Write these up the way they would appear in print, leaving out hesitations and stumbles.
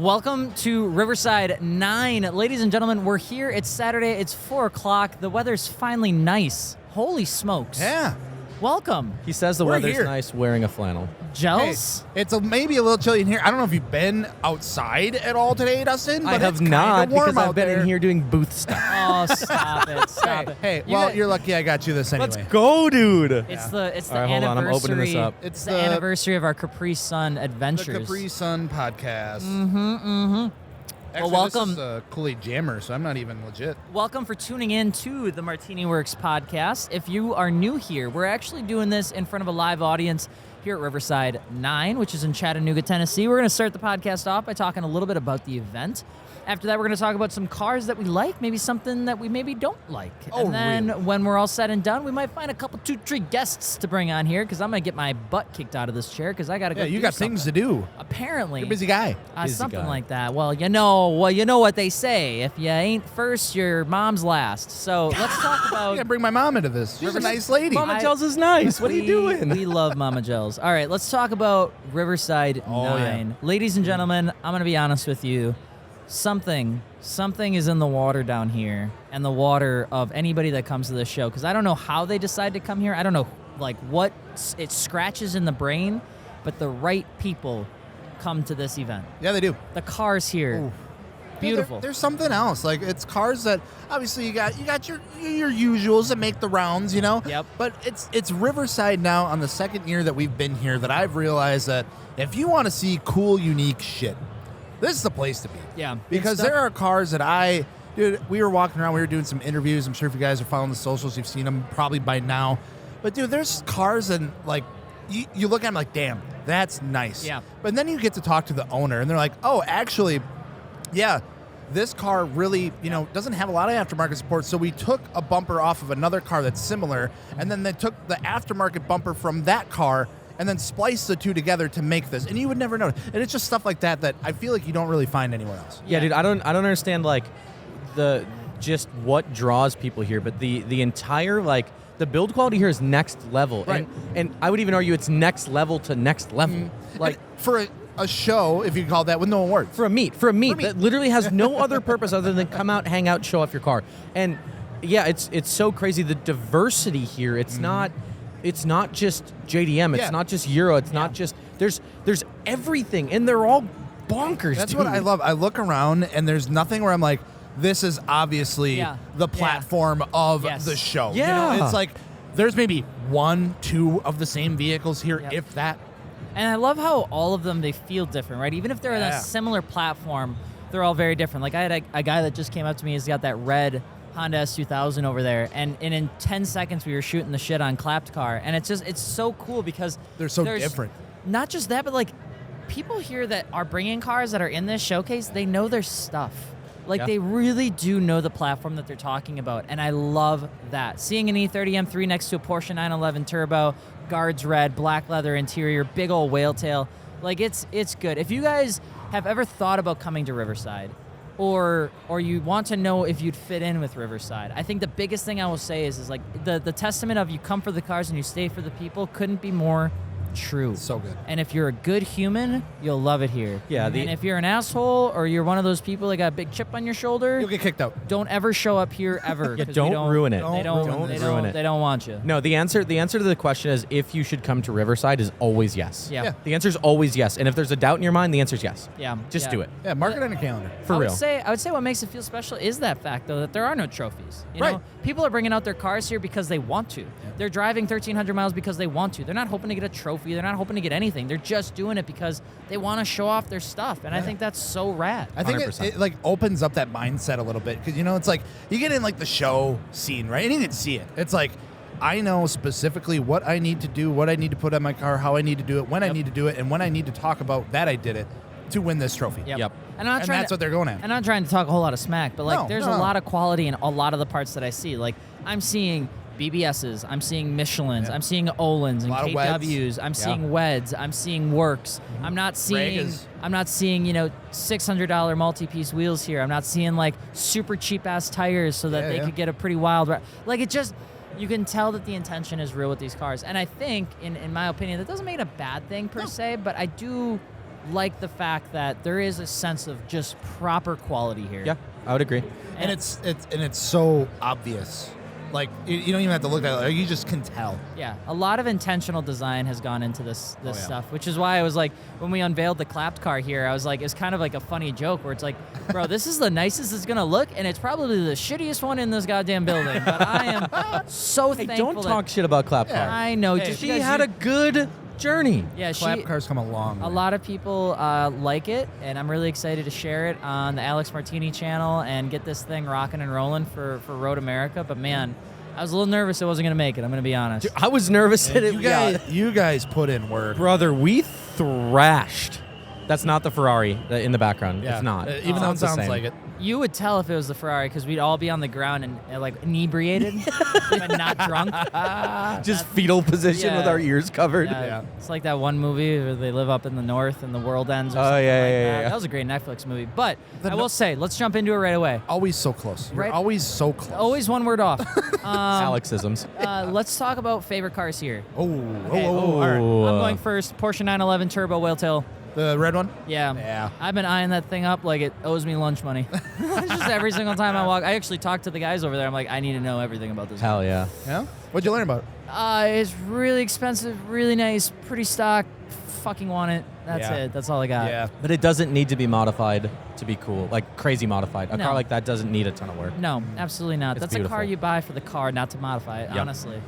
Welcome to Riverside 9. Ladies and gentlemen, we're here. It's Saturday. It's 4 o'clock. The weather's finally nice. Holy smokes. Yeah. Welcome. He says the We're weather's here. nice wearing a flannel. Gels? Hey, it's maybe a little chilly in here. I don't know if you've been outside at all today, Dustin, but I have it's kinda not warm because I've out been there. in here doing booth stuff. Oh, stop it. Stop it. Hey, You well, got- you're lucky I got you this anyway. Let's go, dude. It's the All right, hold on, I'm anniversary. opening this up. It's the anniversary of our Capri Sun The adventures. Capri Sun podcast. Mm-hmm. Actually, welcome. This is a Kool-Aid Jammer, so I'm not even legit. Welcome for tuning in to the MartiniWorks Podcast. If you are new here, we're actually doing this in front of a live audience here at Riverside 9, which is in Chattanooga, Tennessee. We're going to start the podcast off by talking a little bit about the event. After that, we're going to talk about some cars that we like, maybe something that we maybe don't like. Oh, and then really? when we're all said and done, we might find a couple, 2-3 guests to bring on here because I'm going to get my butt kicked out of this chair because I got to go Yeah, you do got something. things to do. Apparently. You're a busy guy. Busy Something guy. like that. Well, you know what they say. If you ain't first, your mom's last. So let's talk I about. gotta bring my mom into this. She's a nice lady. Mama Gels is nice. What are you doing? We love Mama Gels. All right, let's talk about Riverside 9. Ladies and gentlemen, I'm going to be honest with you. Something is in the water down here, and the water of anybody that comes to this show, because I don't know how they decide to come here. I don't know what it scratches in the brain, but the right people come to this event. Yeah, they do. The cars here, Ooh. beautiful. There's something else. Like, it's cars that obviously you got your usuals that make the rounds, you know. Yep. But it's Riverside now on the second year that we've been here that I've realized that if you want to see cool, unique shit, this is the place to be. Yeah. Because there are cars that dude, we were walking around, we were doing some interviews. I'm sure if you guys are following the socials, you've seen them probably by now. But dude, there's cars and like you look at them like, damn, that's nice. Yeah. But then you get to talk to the owner, and they're like, oh, actually, yeah, this car really, doesn't have a lot of aftermarket support. So we took a bumper off of another car that's similar, and then they took the aftermarket bumper from that car and then spliced the two together to make this. And you would never know. And it's just stuff like that I feel like you don't really find anywhere else. Yeah, dude, I don't understand like just what draws people here, but the entire the build quality here is next level. Right. And I would even argue it's next level to next level. Like And for a show, if you call that, with no awards. for a meet that literally has no other purpose other than come out, hang out, show off your car. And yeah, it's so crazy the diversity here. It's not just JDM, it's Yeah. not just Euro, it's not just there's everything, and they're all bonkers. That's dude. what I love. I look around, and there's nothing where I'm like, this is obviously Yeah. the platform of Yes. the show. Yeah. It's like there's maybe 1-2 of the same vehicles here, Yep. if that. And I love how all of them, they feel different, right? Even if they're on Yeah. a similar platform, they're all very different. Like I had a guy that just came up to me. He's got that red Honda S2000 over there. And in 10 seconds, we were shooting the shit on Clapped Car. And it's so cool because They're so there's different. Not just that, but like people here that are bringing cars that are in this showcase, they know their stuff. Like Yeah. they really do know the platform that they're talking about, and I love that. Seeing an E30 M3 next to a Porsche 911 Turbo, guards red, black leather interior, big old whale tail, like it's good. If you guys have ever thought about coming to Riverside, or you want to know if you'd fit in with Riverside, I think the biggest thing I will say is like the testament of you come for the cars and you stay for the people couldn't be more true. So good. And if you're a good human, you'll love it here. Yeah, and if you're an asshole or you're one of those people that got a big chip on your shoulder, You'll get kicked out. don't ever show up here ever. Yeah, 'cause don't ruin it. They Don't ruin it. They don't want you. No, the answer to the question is if you should come to Riverside is always yes. Yeah. Yeah. The answer is always yes. And if there's a doubt in your mind, the answer is yes. Yeah. Just yeah. do it. Yeah, mark it on your calendar. For I real. would say what makes it feel special is that fact, though, that there are no trophies. You Right. know, people are bringing out their cars here because they want to. They're driving 1,300 miles because they want to. They're not hoping to get a trophy. They're not hoping to get anything. They're just doing it because they want to show off their stuff. And I think that's so rad. I think 100%. it like opens up that mindset a little bit because it's like you get in like the show scene, right? And you can see it. It's like I know specifically what I need to do, what I need to put on my car, how I need to do it, when I need to do it, and when I need to talk about that I did it to win this trophy. Yep. And I'm not And trying that's to, what they're going at. I'm not trying to talk a whole lot of smack, but like No, there's no. a lot of quality in a lot of the parts that I see. Like I'm seeing BBSs, I'm seeing Michelins, Yeah. I'm seeing Olins and lot of Weds. KWs, I'm seeing Weds, I'm seeing Works. I'm not seeing Regas. $600 multi-piece wheels here. I'm not seeing like super cheap ass tires so that Yeah, they yeah. could get a pretty wild like it just you can tell that the intention is real with these cars. And I think in my opinion that doesn't make it a bad thing per se, but I do like the fact that there is a sense of just proper quality here. Yeah, I would agree. And it's so obvious. Like you don't even have to look at it. Like, you just can tell. Yeah, a lot of intentional design has gone into this yeah. stuff, which is why I was like, when we unveiled the clapped car here, I was like, it's kind of like a funny joke where it's like, bro, this is the nicest it's gonna look, and it's probably the shittiest one in this goddamn building. But I am so Hey, thankful. don't talk shit about Clap Car. I know. Hey, just She because had you- a good journey. yeah, Clap cars come along. A lot of people like it, and I'm really excited to share it on the Alex Martini channel and get this thing rocking and rolling for Road America. But man, I was a little nervous it wasn't going to make it. I'm going to be honest. Dude, I was nervous that it. You guys put in work. Brother, we thrashed. That's not the Ferrari in the background. Yeah. It's not. Even though it Sounds the sounds same. like it. You would tell if it was the Ferrari because we'd all be on the ground and like inebriated, but not drunk. Just fetal position Yeah. with our ears covered. Yeah. It's like that one movie where they live up in the north and the world ends. Or Oh, something yeah, like yeah, that. yeah. That was a great Netflix movie. But The I will say, let's jump into it right away. Always so close. You're Right. always so close. Always one word off. Alexisms. Let's talk about favorite cars here. Oh, Oh. all right. I'm going first. Porsche 911 Turbo Whaletail. The red one? Yeah. Yeah. I've been eyeing that thing up like it owes me lunch money. Just every single time I walk. I actually talk to the guys over there. I'm like, I need to know everything about this. Hell yeah. Yeah? What'd you learn about it? It's really expensive, really nice, pretty stock. Fucking want it. That's Yeah. it. That's all I got. Yeah. But it doesn't need to be modified to be cool. Like crazy modified. A No. car like that doesn't need a ton of work. No, absolutely not. It's That's a car beautiful. you buy for the car, not to modify it, Yep. honestly.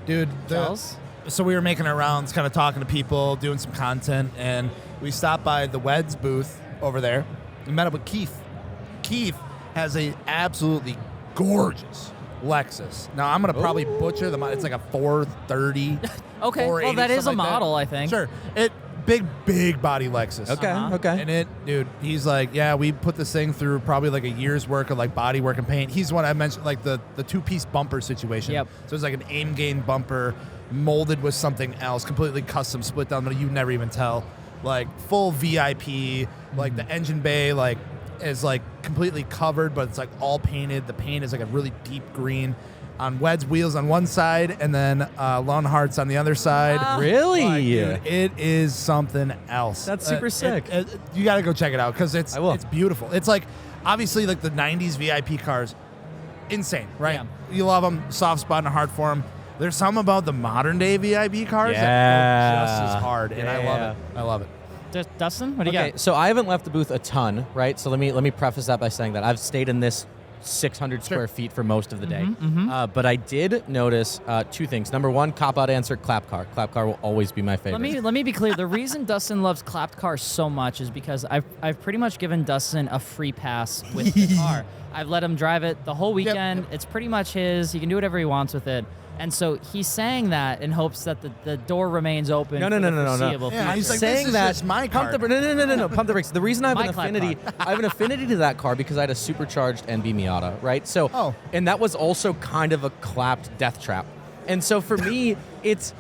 Dude, Charles? so we were making our rounds, kind of talking to people, doing some content, and we stopped by the Weds booth over there and met up with Keith. Keith has a absolutely gorgeous Lexus. Now, I'm going to probably butcher the model. It's like a 430. Okay, well, 480, that is a something like that. model, I think. Sure. Big body Lexus. Okay, Uh-huh. okay. And it, dude, he's like, yeah, we put this thing through probably like a year's work of like body work and paint. He's what I mentioned, like the two-piece bumper situation. Yep. So it's like an aim gain bumper molded with something else, completely custom, split down, but you never even tell. Like full VIP, like the engine bay, like is like completely covered, but it's like all painted. The paint is like a really deep green. On Wed's wheels on one side, and then Lone Hearts on the other side. Really? Like, dude, it is something else. That's super sick. You got to go check it out because I will. it's beautiful. It's like obviously like the '90s VIP cars, insane, right? Yeah. You love them, soft spot and a heart for them. There's some about the modern day VIP cars that Yeah. go just as hard, and I love Yeah. it. I love it. Dustin, what do you Okay, got? so I haven't left the booth a ton, right? So let me preface that by saying that I've stayed in this 600 square feet for most of the day. But I did notice two things. Number one, cop-out answer, Clap Car. Clap Car will always be my favorite. Let me be clear. The reason Dustin loves clapped cars so much is because I've pretty much given Dustin a free pass with the car. I've let him drive it the whole weekend. It's pretty much his. He can do whatever he wants with it. And so he's saying that in hopes that the door remains open. No. for the foreseeable Yeah, future. he's like, saying this is that just my pump car. the no, pump the brakes. The reason I have My an clap affinity, I have an affinity to that car because I had a supercharged NB Miata, right? So, Oh. and that was also kind of a clapped death trap. And so for me, it's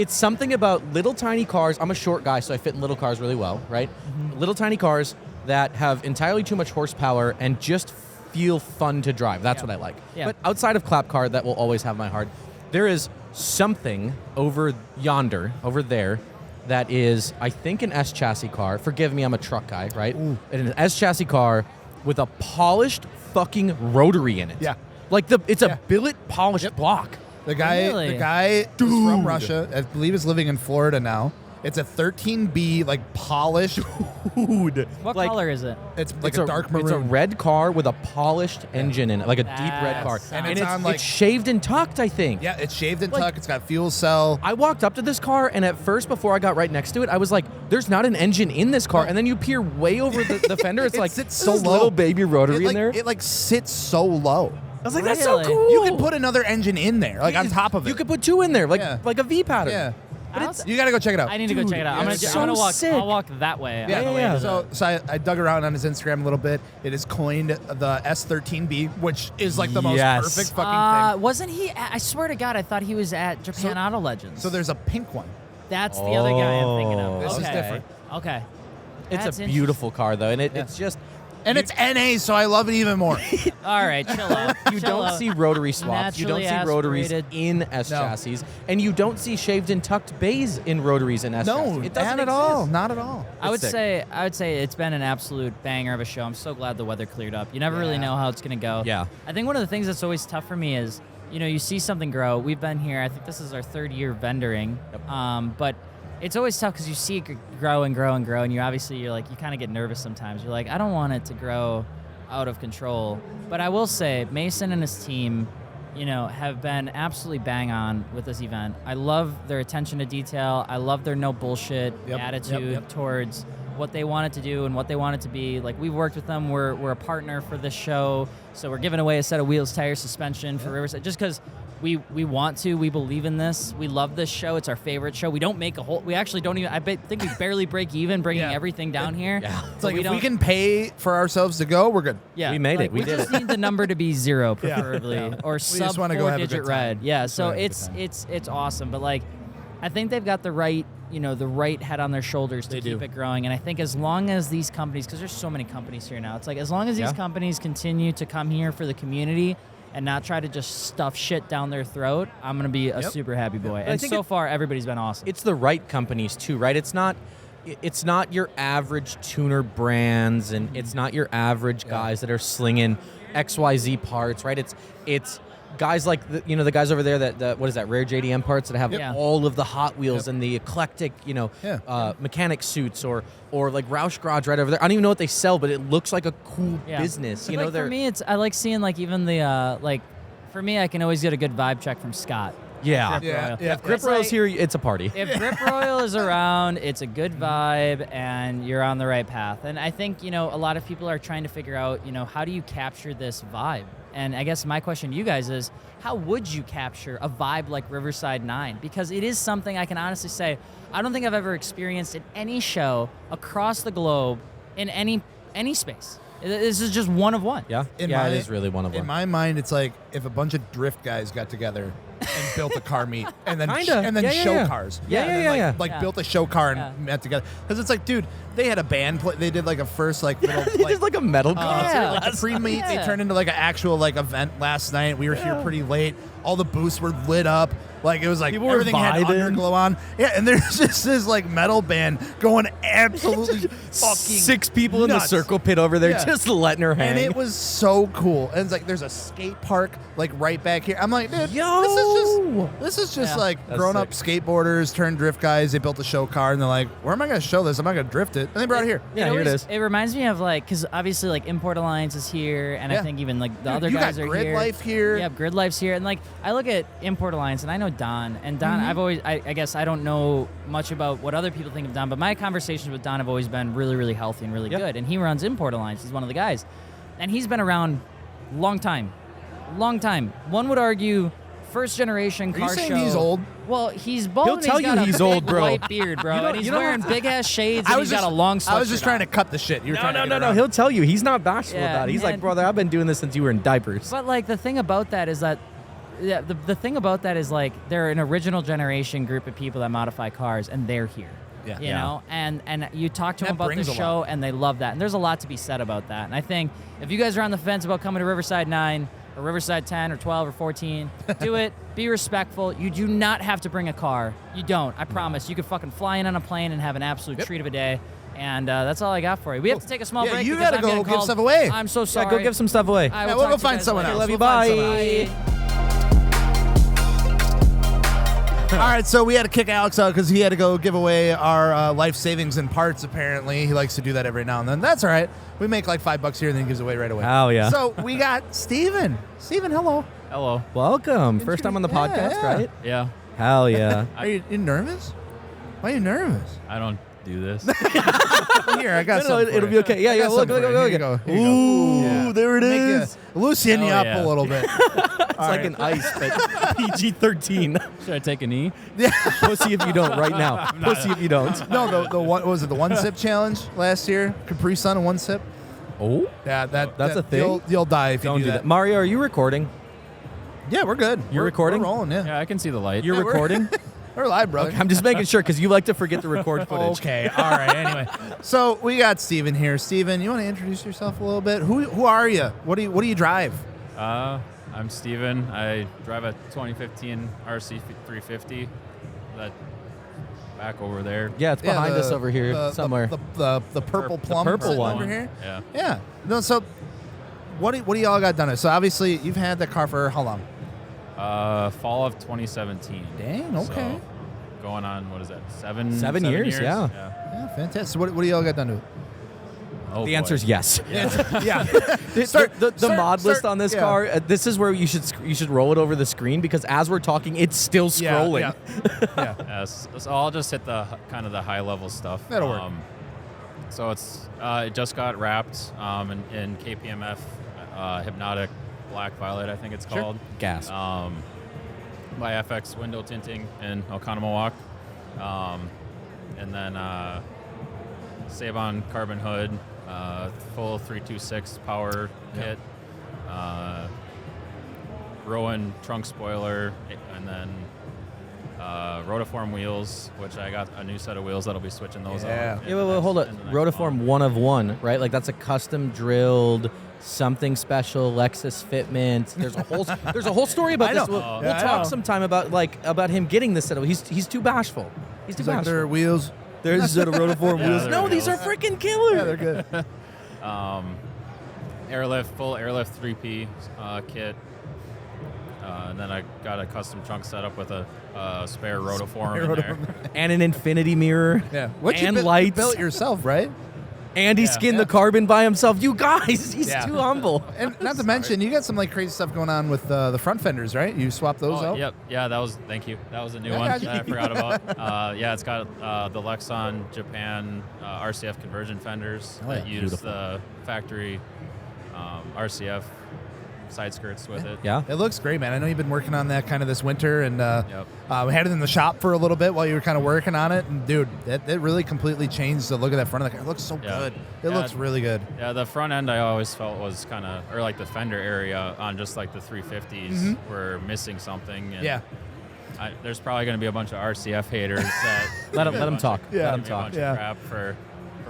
something about little tiny cars. I'm a short guy, so I fit in little cars really well, right? Little tiny cars that have entirely too much horsepower and just feel fun to drive. That's what I like. Yeah. But outside of clap car, that will always have my heart. There is something over yonder, over there, that is, I think, an S chassis car. Forgive me, I'm a truck guy, right? And an S chassis car with a polished fucking rotary in it. Yeah. Like it's Yeah. a billet polished block. The guy is from Russia. I believe is living in Florida now. It's a 13B, like polished. Dude. What like, color is it? It's like a dark maroon. It's a red car with a polished engine in it, like a deep red car. And it's on, like- it's shaved and tucked, I think. Yeah, it's shaved and Like- tucked. It's got fuel cell. I walked up to this car, and at first, before I got right next to it, I was like, "There's not an engine in this car." And then you peer way over the fender. It's It like sits this so low. little baby rotary in there. It like sits so low. I was like, "That's so Really? cool." You can put another engine in there, like on top of it. You could put two in there, like Yeah. a V pattern. Yeah. But You got to go check it out. I need to go check it out. I'm it's gonna, so I'm gonna walk. sick. I'll walk that way. Yeah, on the way to the- So I dug around on his Instagram a little bit. It is coined the S13B, which is like the most Yes. perfect fucking thing. wasn't he? I swear to God, I thought he was at Japan Auto Legends. So there's a pink one. That's the other guy I'm thinking of. Oh. This is Okay. different. Okay. It's That's a beautiful car though, and it's just And it's NA, so I love it even more. All right, chill out. You Chill don't out. see rotary swaps. You don't see Naturally rotaries aspirated. in S chassis, and you don't see shaved and tucked bays in rotaries in S No, chassis. It doesn't not at all. exist. Not at all. I would sick. say it's been an absolute banger of a show. I'm so glad the weather cleared up. You never really Yeah. know how it's gonna go. Yeah. I think one of the things that's always tough for me is, you see something grow. We've been here. I think this is our 3rd year vendoring. But it's always tough because you see it grow and grow and grow, and you're like, you kind of get nervous sometimes. You're like, I don't want it to grow out of control. But I will say, Mason and his team, have been absolutely bang on with this event. I love their attention to detail. I love their no bullshit attitude towards what they want it to do and what they want it to be. Like, we've worked with them. We're a partner for this show, so we're giving away a set of wheels, tires, suspension for Riverside, just because we want to. We believe in this. We love this show. It's our favorite show. We don't make a whole. We actually don't even. Think we barely break even bringing everything down here. Yeah. It's like if we can pay for ourselves to go, we're good. Yeah, We made it. We did just need the number to be 0, preferably, or just sub wanna go have a 4-digit good time. red. Yeah, Just so wanna have a good it's awesome. But like, I think they've got the right head on their shoulders to keep it growing. And I think as long as these companies, because there's so many companies here now, it's like as long as these companies continue to come here for the community and not try to just stuff shit down their throat, I'm gonna be a super happy boy. And so far, everybody's been awesome. It's the right companies too, right? It's not your average tuner brands, and it's not your average guys that are slinging XYZ parts, right? It's guys like the guys over there that what is that, rare JDM parts that have all of the Hot Wheels and the eclectic mechanic suits, or like Roush Garage right over there. I don't even know what they sell, but it looks like a cool business. But for me, I like seeing like even the for me, I can always get a good vibe check from Scott. Yeah. Grip Royal. If Grip Royal's here, it's a party. If Grip Royal is around, it's a good vibe, and you're on the right path. And I think, a lot of people are trying to figure out, how do you capture this vibe? And I guess my question to you guys is, how would you capture a vibe like Riverside 9? Because it is something I can honestly say, I don't think I've ever experienced in any show across the globe in any space. This is just one of one. Yeah, it is really one of one. In my mind, it's like if a bunch of drift guys got together and built a car meet, and then show cars. Like built a show car and met together. Because it's like, dude, they had a band play. They did like a first little they did like a metal concert. like the pre-meet. They turned into like an actual event last night. We were here pretty late. All the booths were lit up. Like it was like People everything had vibing. underglow on. Yeah, and there's just this like metal band going absolutely fucking 6 people in the nuts. circle pit over there Yeah. just letting her hang. And it was so cool. And it's like there's a skate park like right back here. I'm like, dude, Yo! this is just Yeah. like That's grown up skateboarders turned drift guys. They built a show car and they're like, where am I going to show this? I'm not going to drift it. And they brought it here. Yeah, here it is. It reminds me of because obviously Import Alliance is here, and I think even the other you guys got are Grid here. Life here. Yeah, Grid Life's here, and I look at Import Alliance, and I know Don, and Don, I guess I don't know much about what other people think of Don, but my conversations with Don have always been really, really healthy and really good, and he runs Import Alliance. He's one of the guys, and he's been around long time. One would argue first generation car Are you saying show. he's old? Well, he's bald. He'll and tell he's you got a he's big old, bro. white beard, bro, and he's wearing big ass shades, and he's got a long sweatshirt. I was just trying to cut the shit. You were trying to get No. around. He'll tell you. He's not bashful Yeah, about it. He's man. like, brother, I've been doing this since you were in diapers. But the thing about that is that, the thing about that is they're an original generation group of people that modify cars, and they're here. Yeah. You know, and you talk to them That about the brings a show, lot. and they love that. And there's a lot to be said about that. And I think if you guys are on the fence about coming to Riverside 9 or Riverside 10 or 12 or 14, do it. Be respectful. You do not have to bring a car. You don't. I promise. You could fucking fly in on a plane and have an absolute treat of a day. And that's all I got for you. We have to take a small break. you because gotta I'm go getting give called. stuff away. I'm so sorry. Yeah, go give some stuff away. I Yeah, will we'll talk go to find guys someone later. else. Love you. We'll find someone Bye. else. All right, so we had to kick Alex out because he had to go give away our life savings and parts, apparently. He likes to do that every now and then. That's all right. We make like $5 here and then he gives away right away. Oh, yeah. So we got Steven. Steven, hello. Hello. Welcome. First time on the Yeah, podcast, yeah. right? Yeah. Hell yeah. Are you nervous? Why are you nervous? I don't do this. Here, I got No, something for it'll you. be okay. Yeah, I yeah. got Look, something look, for you. look, Here look. you go. Here you go. Ooh, Yeah. there it Make you- is. loosen you Hell up yeah. a little bit. It's like an ice, but PG-13. Should I take a knee? Pussy if you don't right now. Pussy if you don't. No, the one, what was it, the one sip challenge last year? Capri Sun and one sip? Oh, Yeah, That's that- a thing? You'll die if don't you do that. Mario, are you recording? Yeah, we're good. You're We're recording? rolling, yeah. Yeah, I can see the light. You're Yeah, we're- recording? We're live, brother. I'm just making sure because you like to forget to record footage. Okay, all right. Anyway, so we got Steven here. Steven, you want to introduce yourself a little bit? Who are you? What do you drive? I'm Steven. I drive a 2015 RC 350. That back over there. Yeah, it's behind us over here somewhere. The purple plum. purple one. over here. Yeah. Yeah. No. So, what do y'all got done? So obviously you've had that car for how long? Fall of 2017. Dang. Okay. So going on, what is that? 7 7 years, yeah. Yeah. Fantastic. So what do y'all got done to it? Oh, The boy. answer is yes. Yeah. The mod list on this car, this is where you should roll it over the screen because as we're talking, it's still scrolling. Yeah. Yes. So I'll just hit the kind of the high level stuff. That'll work. So it just got wrapped in KPMF Hypnotic Black Violet, I think it's Sure. called. Gas. By FX window tinting in Oconomowoc. And then Sabon carbon hood, full 326 power kit, Rowan trunk spoiler, and then rotiform wheels, which I got a new set of wheels that'll be switching those Yeah. out. Yeah, wait, hold up. Rotiform 1 of 1, right? Like that's a custom drilled something special Lexus fitment. There's a whole story about I this. know. We'll Yeah, I talk know. sometime about him getting this set of. He's too bashful. He's too It's like bashful. their wheels. There's a set of rotiform Yeah, wheels. they're No, these are wheels. freaking killer. Yeah, they're good. Full airlift 3P kit. And then I got a custom trunk setup with a spare rotiform in there. And an infinity mirror. Yeah. What And you lights. built yourself, right? And he Yeah. skinned the carbon by himself. You guys, he's Yeah. too humble. And not to mention, you got some like crazy stuff going on with the front fenders, right? You swapped those out. Yep. Yeah, thank you. That was a new Yeah, one yeah. that I forgot about. Yeah, it's got the Lexon Japan RCF conversion fenders Oh, yeah. that use Beautiful. the factory RCF side skirts with it. Yeah. It looks great, man. I know you've been working on that kind of this winter, and Yep. we had it in the shop for a little bit while you were kind of working on it. And dude, it really completely changed the look of that front of the car. It looks so Yeah. good. It Yeah. looks really good. Yeah, the front end I always felt was kind of, or like the fender area on just like the 350s were missing something. And Yeah. there's probably going to be a bunch of RCF haters that Let him talk. Yeah. Let him give me a talk. bunch Yeah. of crap for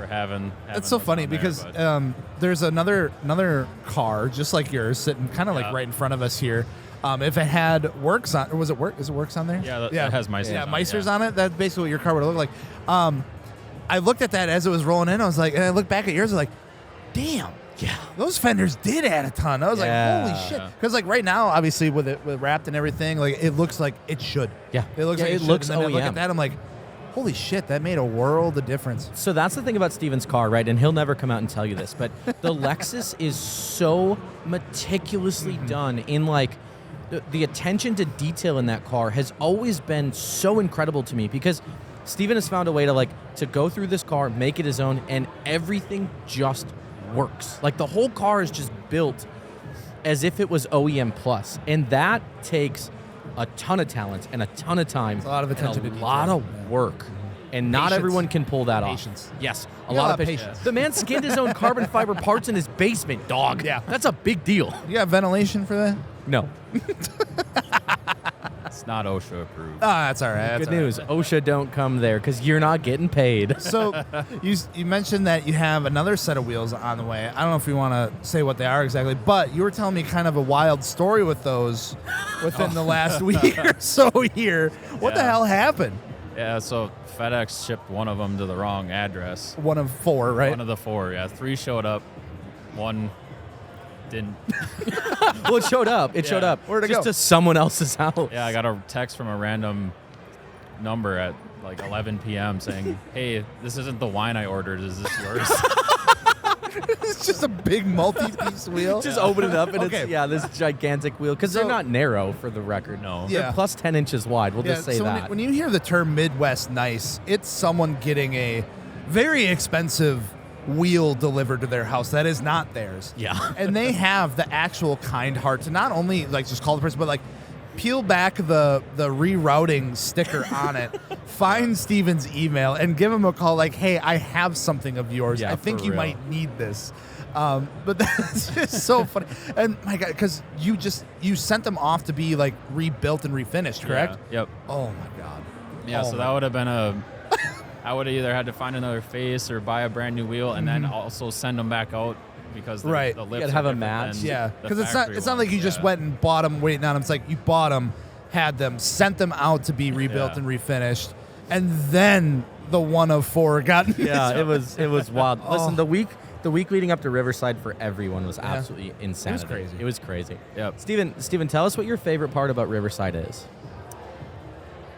having It's so those funny on there, because but- there's another car just like yours sitting kind of like Yeah. right in front of us here. If it had Works on, or was it Work? Is it Works on there? Yeah, that has Meisters Yeah, on it, Meisters yeah. on it. That's basically what your car would look like. I looked at that as it was rolling in. I was like, and I looked back at yours. I was like, damn. Yeah. Those fenders did add a ton. I was Yeah. like, holy shit. Because like right now, obviously with it wrapped and everything, like it looks like it should. Yeah. It looks Yeah, like it should. looks And then I look OEM. at that, I'm like, holy shit, that made a world of difference. So that's the thing about Steven's car, right? And he'll never come out and tell you this, but the Lexus is so meticulously done in like the attention to detail in that car has always been so incredible to me because Steven has found a way to go through this car, make it his own, and everything just works. Like the whole car is just built as if it was OEM plus, and that takes a ton of talent and a ton of time, a lot of attention and to a lot detail. of work. And not Patience. everyone can pull that Patience. off. Yes, a You got lot of patience. The man skinned his own carbon fiber parts in his basement, dog. Yeah. That's a big deal. You got ventilation for that? No. It's not OSHA approved. Ah, that's all right. That's Good all right. news. OSHA don't come there because you're not getting paid. So you mentioned that you have another set of wheels on the way. I don't know if you want to say what they are exactly, but you were telling me kind of a wild story with those within the last week or so here. What the Yeah. hell happened? Yeah, so FedEx shipped one of them to the wrong address. One of four, right? One of the four, yeah. 3 showed up. One didn't. Well, it showed up. It showed Yeah. up. Where'd it just go? to someone else's house. Yeah, I got a text from a random number at like 11 p.m. saying, hey, this isn't the wine I ordered. Is this yours? It's just a big multi-piece wheel. Just open it up and Okay. it's this gigantic wheel because So- they're not narrow for the record. No. Yeah. They're plus 10 inches wide. We'll just say so that. when you hear the term Midwest nice, it's someone getting a very expensive wheel delivered to their house that is not theirs. Yeah. And they have the actual kind heart to not only like just call the person, but like peel back the rerouting sticker on it, find Steven's email, and give him a call like, hey, I have something of yours. Yeah, I think for you real. might need this. But that's just so funny. And my God, because you sent them off to be like rebuilt and refinished, correct? Yeah, yep. Oh my God. Yeah, so that would have been I would have either had to find another face or buy a brand new wheel and then also send them back out because the lips You gotta have a match. Yeah, because it's not like you just went and bought them waiting on them. It's like you bought them, had them, sent them out to be rebuilt and refinished, and then the one of 4 got. Yeah, it was wild. Listen, the week leading up to Riverside for everyone was absolutely insanity. It was crazy. Yep. Steven, tell us what your favorite part about Riverside is.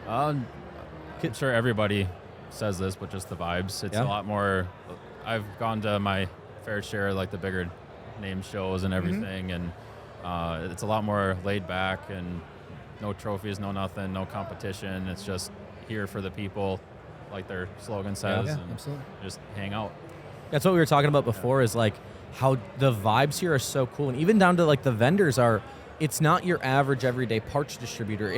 I'm sure everybody says this, but just the vibes. It's a lot more. I've gone to my fair share of like the bigger name shows and everything, and it's a lot more laid back and no trophies, no nothing, no competition. It's just here for the people, like their slogan says, and just hang out. That's what we were talking about before, is like how the vibes here are so cool, and even down to like the vendors are. It's not your average everyday parts distributor.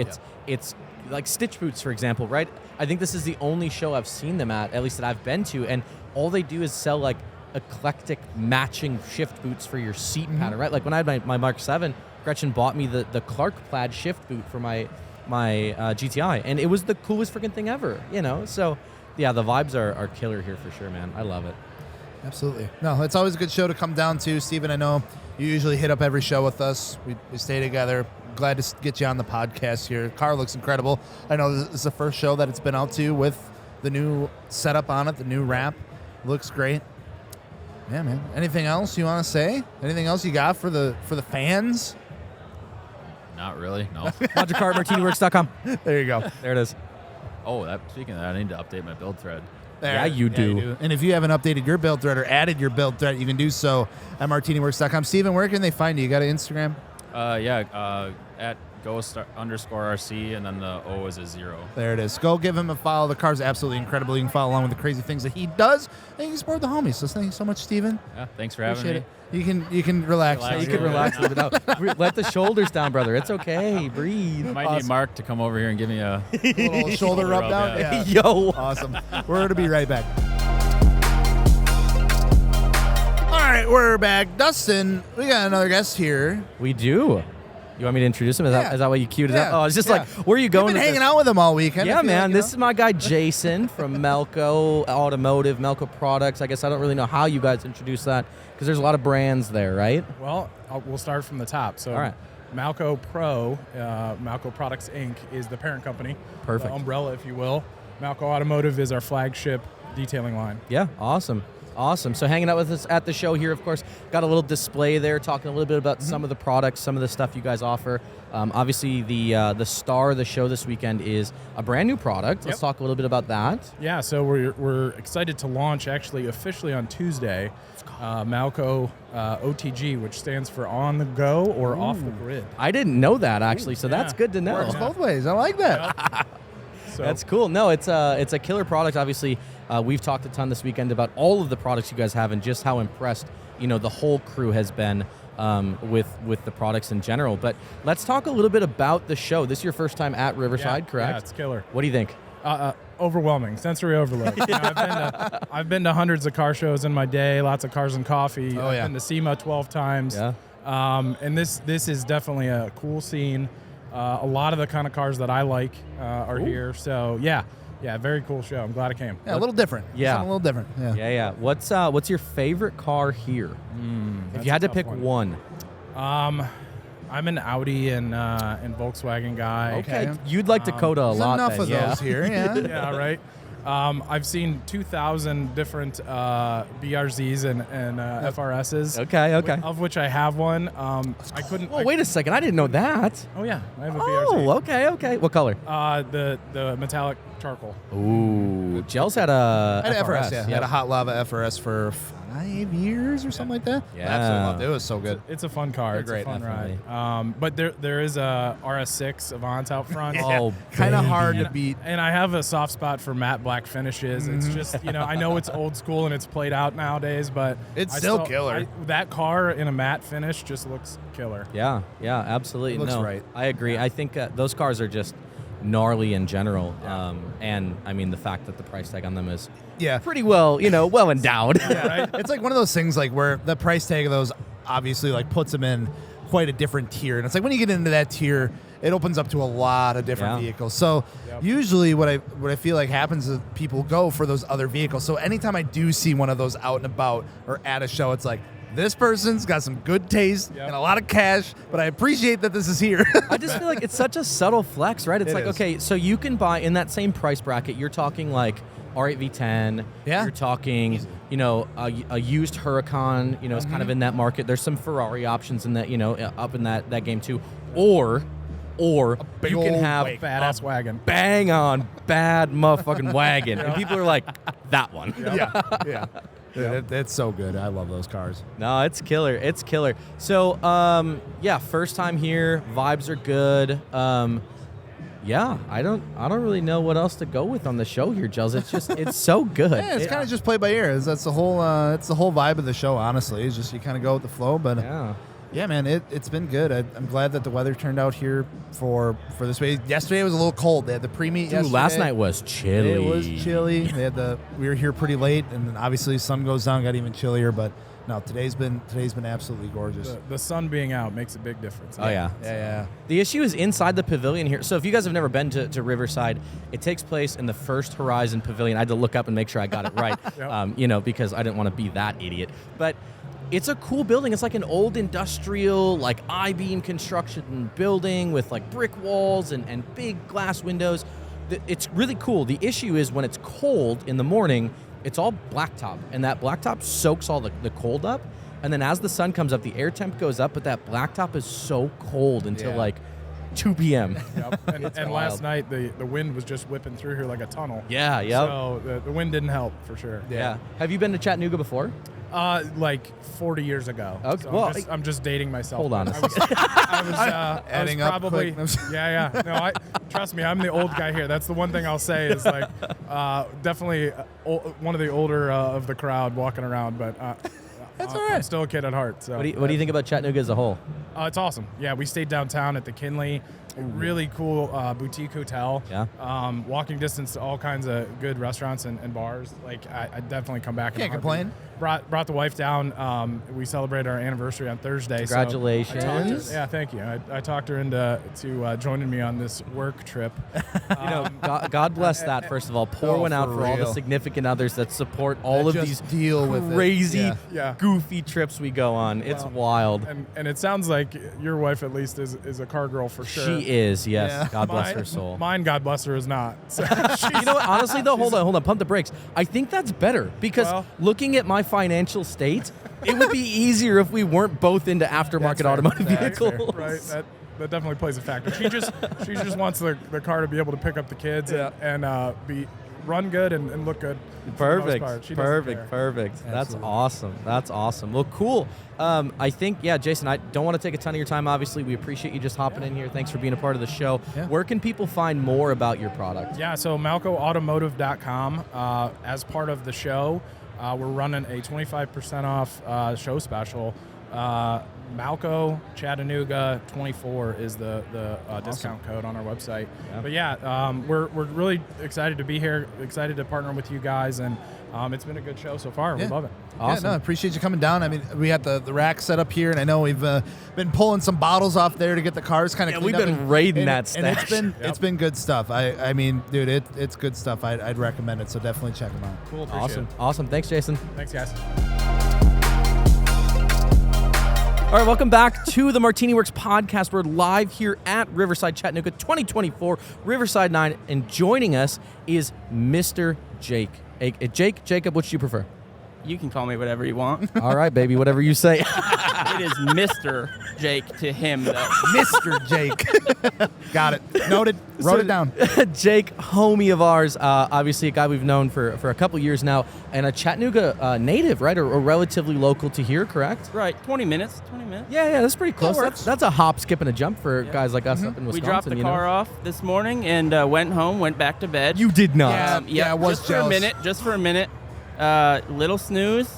It's like Stitch Boots, for example, right? I think this is the only show I've seen them at least that I've been to, and all they do is sell like eclectic matching shift boots for your seat pattern, right? Like when I had my Mark 7, Gretchen bought me the Clark plaid shift boot for my GTI, and it was the coolest freaking thing ever, you know? So yeah, the vibes are killer here for sure, man. I love it. Absolutely. No, it's always a good show to come down to. Steven, I know you usually hit up every show with us. We stay together. Glad to get you on the podcast here. Car looks incredible. I know this is the first show that it's been out to with the new setup on it, the new wrap. Looks great. Yeah, man. Anything else you want to say? Anything else you got for the fans? Not really, no. Modulcar at MartiniWorks.com. There you go. There it is. Speaking of that, I need to update my build thread. There. Yeah, you do. And if you haven't updated your build thread or added your build thread, you can do so at MartiniWorks.com. Steven, where can they find you? You got an Instagram? At @ghost_RC, and then the O is a 0. There it is. Go give him a follow. The car's absolutely incredible. You can follow along with the crazy things that he does, and you can support the homies. So thank you so much, Steven. Yeah, thanks for having Appreciate me. it. You can relax. You can relax a little bit out. Let the shoulders down, brother. It's okay. Breathe. Might need Mark to come over here and give me a little shoulder rub down. Yeah. Yo. Awesome. We're going to be right back. All right, we're back. Dustin, we got another guest here. We do. You want me to introduce him? Is that why you queued it up? Yeah. Oh, it's just like, where are you going? You've been with hanging this? out with him all weekend. Yeah, man. Like, This is my guy Jason from Melco Automotive, Melco Products. I guess I don't really know how you guys introduce that because there's a lot of brands there, right? Well, we'll start from the top. So, all right. Malco Pro, Malco Products Inc. is the parent company. Perfect. The umbrella, if you will. Malco Automotive is our flagship detailing line. Yeah, awesome. Awesome. So hanging out with us at the show here, of course, got a little display there, talking a little bit about some of the products, some of the stuff you guys offer. Obviously, the star of the show this weekend is a brand new product. Let's talk a little bit about that. Yeah, so we're excited to launch actually officially on Tuesday, Malco OTG, which stands for on the go or off the grid. I didn't know that actually, so that's good to know. Works both ways. I like that. So That's cool. No, it's a killer product. Obviously, we've talked a ton this weekend about all of the products you guys have and just how impressed the whole crew has been with the products in general. But let's talk a little bit about the show. This is your first time at Riverside, correct? Yeah, it's killer. What do you think? Overwhelming, sensory overload. I've been to hundreds of car shows in my day, lots of cars and coffee. Oh, yeah. I've been to SEMA 12 times. Yeah. And this is definitely a cool scene. A lot of the kind of cars that I like are here. So yeah, very cool show. I'm glad I came. Yeah, a little different. Yeah. Something a little different. Yeah. Yeah. What's your favorite car here? If you had to pick one. I'm an Audi and Volkswagen guy. Okay. You'd like Dakota a There's lot. enough then, of yeah. those here. Yeah. Yeah, right. I've seen 2,000 different BRZs and FRSs. Okay. Of which I have one. I couldn't. Oh, wait a second. I didn't know that. Oh yeah, I have a BRZ. Oh, okay. What color? The metallic charcoal. Ooh, Gels had a I had FRS. FRS, yeah. I had a hot lava FRS for 5 years or something like that. Yeah. I absolutely loved it. It was so good. It's a fun car. They're It's great, a fun definitely. ride. But there is a RS6 Avant out front. Oh, Kind of baby. hard to beat. And I have a soft spot for matte black finishes. It's just, I know it's old school and it's played out nowadays, but It's I still killer. That car in a matte finish just looks killer. Yeah, absolutely. It looks no, right. I agree. I think those cars are just gnarly in general. And I mean, the fact that the price tag on them is Yeah. pretty well endowed. It's like one of those things like where the price tag of those obviously like puts them in quite a different tier. And it's like when you get into that tier, it opens up to a lot of different vehicles. So usually what I feel like happens is people go for those other vehicles. So anytime I do see one of those out and about or at a show, it's like, this person's got some good taste and a lot of cash, but I appreciate that this is here. I just feel like it's such a subtle flex, right? It's like, is. okay, so you can buy in that same price bracket, you're talking like R8 V10, you're talking, you know, a used Huracan, you know, is kind of in that market. There's some Ferrari options in that, you know, up in that game too. Or you can have a badass wagon. Bang on bad motherfucking wagon. And people are like, that one. Yeah. It's so good. I love those cars. No, it's killer. It's killer. So, first time here. Vibes are good. I don't really know what else to go with on the show here, Gels. It's just, it's so good. Yeah, it's kind of just play by ear. That's the whole vibe of the show, honestly. It's just you kind of go with the flow. But yeah, man, it's been good. I'm glad that the weather turned out here for this way. Yesterday it was a little cold. They had the pre-meet yesterday. Last night was chilly. It was chilly. We were here pretty late, and then obviously sun goes down, got even chillier. But no, today's been absolutely gorgeous. The sun being out makes a big difference. Oh yeah. Yeah. The issue is inside the pavilion here. So if you guys have never been to Riverside, it takes place in the First Horizon Pavilion. I had to look up and make sure I got it right, because I didn't want to be that idiot. But it's a cool building. It's like an old industrial, like I-beam construction building with like brick walls and big glass windows. It's really cool. The issue is when it's cold in the morning, it's all blacktop, and that blacktop soaks all the cold up. And then as the sun comes up, the air temp goes up, but that blacktop is so cold until like 2 p.m. Yep. And last night, the wind was just whipping through here like a tunnel. Yeah, yeah. So the wind didn't help for sure. Yeah. Have you been to Chattanooga before? Like 40 years ago. Okay. So I'm just dating myself. Hold on. I was adding up probably. quick. Yeah. No, trust me, I'm the old guy here. That's the one thing I'll say is like definitely one of the older of the crowd walking around, but. That's all right. I'm still a kid at heart. So. What do you think about Chattanooga as a whole? It's awesome. Yeah, we stayed downtown at the Kinley. Really cool boutique hotel. Yeah. Walking distance to all kinds of good restaurants and bars. Like I definitely come back. Can't complain. Brought the wife down. We celebrated our anniversary on Thursday. Congratulations. So thank you. I talked her into joining me on this work trip. God bless that. First of all, pour one out for all the significant others that support all of these crazy, goofy trips we go on. It's wild. And it sounds like your wife at least is a car girl for sure. She is, yes. Yeah. God bless her soul. Mine, God bless her, is not. So you know what? Honestly, though, hold on. Pump the brakes. I think that's better because looking at my financial state, it would be easier if we weren't both into aftermarket automotive vehicles. Right. That definitely plays a factor. She just wants the car to be able to pick up the kids and run good and look good. Perfect. Absolutely. That's awesome. Well, cool. I think, Jason, I don't want to take a ton of your time, obviously. We appreciate you just hopping in here. Thanks for being a part of the show. Yeah. Where can people find more about your product? Yeah, so malcoautomotive.com. As part of the show, we're running a 25% off show special. Malco Chattanooga 24 is the discount code on our website. Yeah. But we're really excited to be here, excited to partner with you guys, and it's been a good show so far. We love it. Awesome. Yeah, no, appreciate you coming down. I mean, we had the rack set up here, and I know we've been pulling some bottles off there to get the cars kind of cleaned up. We've been raiding that stash. And it's been good stuff. I mean, dude, it's good stuff. I'd recommend it, so definitely check them out. Cool. Awesome. Thanks, Jason. Thanks, guys. All right, welcome back to the MartiniWorks Podcast. We're live here at Riverside, Chattanooga 2024, Riverside 9, and joining us is Mr. Jake. Jacob, which do you prefer? You can call me whatever you want. All right, baby, whatever you say. It is Mr. Jake to him, though. Mr. Jake. Got it. Noted. Wrote it down. Jake, homie of ours, obviously a guy we've known for a couple years now, and a Chattanooga native, right? Or relatively local to here, correct? Right, 20 minutes. Yeah, that's pretty close. That's a hop, skip, and a jump for guys like us up in Wisconsin. We dropped the car off this morning and went home, went back to bed. You did not. Yeah, I was just for a minute. Little snooze.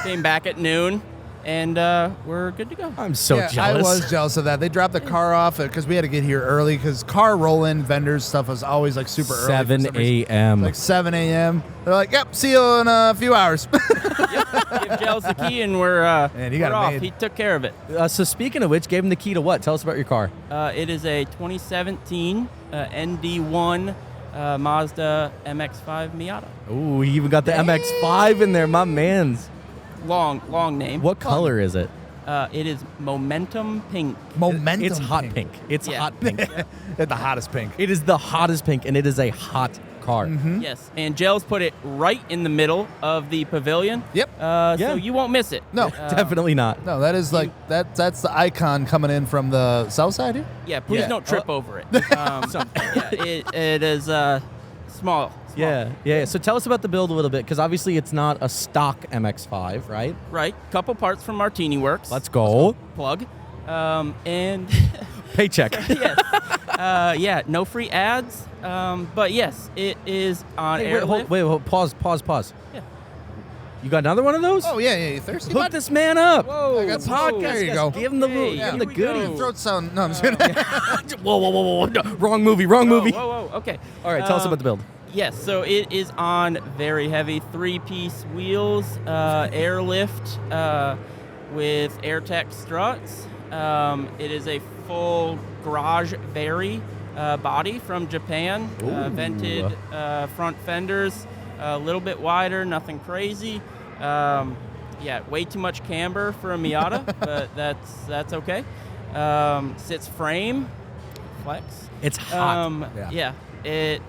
Came back at noon. and we're good to go. I'm so Yeah, jealous. I was jealous of that. They dropped the car off because we had to get here early because car roll-in vendors stuff was always like super early. 7 a.m. Like 7 a.m. They're like, yep, see you in a few hours. Give Giles the key, and we're Man, you got we're it off. made. He took care of it. So speaking of which, gave him the key to what? Tell us about your car. It is a 2017 ND1 Mazda MX-5 Miata. Ooh, he even got the MX-5 in there, my man's. Long name. What color is it? It is Momentum Pink. Momentum. It's hot pink. It's Yeah. hot pink. At the hottest pink. It is the hottest pink, and it is a hot car. Yes, and Giles put it right in the middle of the pavilion. Yep. Yeah. So you won't miss it. No. Definitely not. No, that is like that's the icon coming in from the south side here. Yeah, please Yeah. don't trip over it. Yeah, it is small. Yeah. So tell us about the build a little bit, because obviously it's not a stock MX-5, right? Right. Couple parts from MartiniWorks. Let's go. Plug. And Paycheck. yes. Yeah, no free ads. But yes, it is on Hey, airlift. wait, pause. Yeah. You got another one of those? Oh yeah, you thirsty? Hook this man up. Whoa. I got some Podcast. food. There you guys, go. Give him the, Hey, give him the here we go. goodies. Throat sound. No, I'm just kidding. Whoa. No, wrong movie. Whoa. Okay. All right, tell us about the build. Yes, so it is on very heavy 3-piece wheels, airlift with AirTech struts. It is a full garage very body from Japan, vented front fenders, a little bit wider, nothing crazy. Yeah, way too much camber for a Miata, but that's okay. Sits frame, flex. It's hot. Yeah. It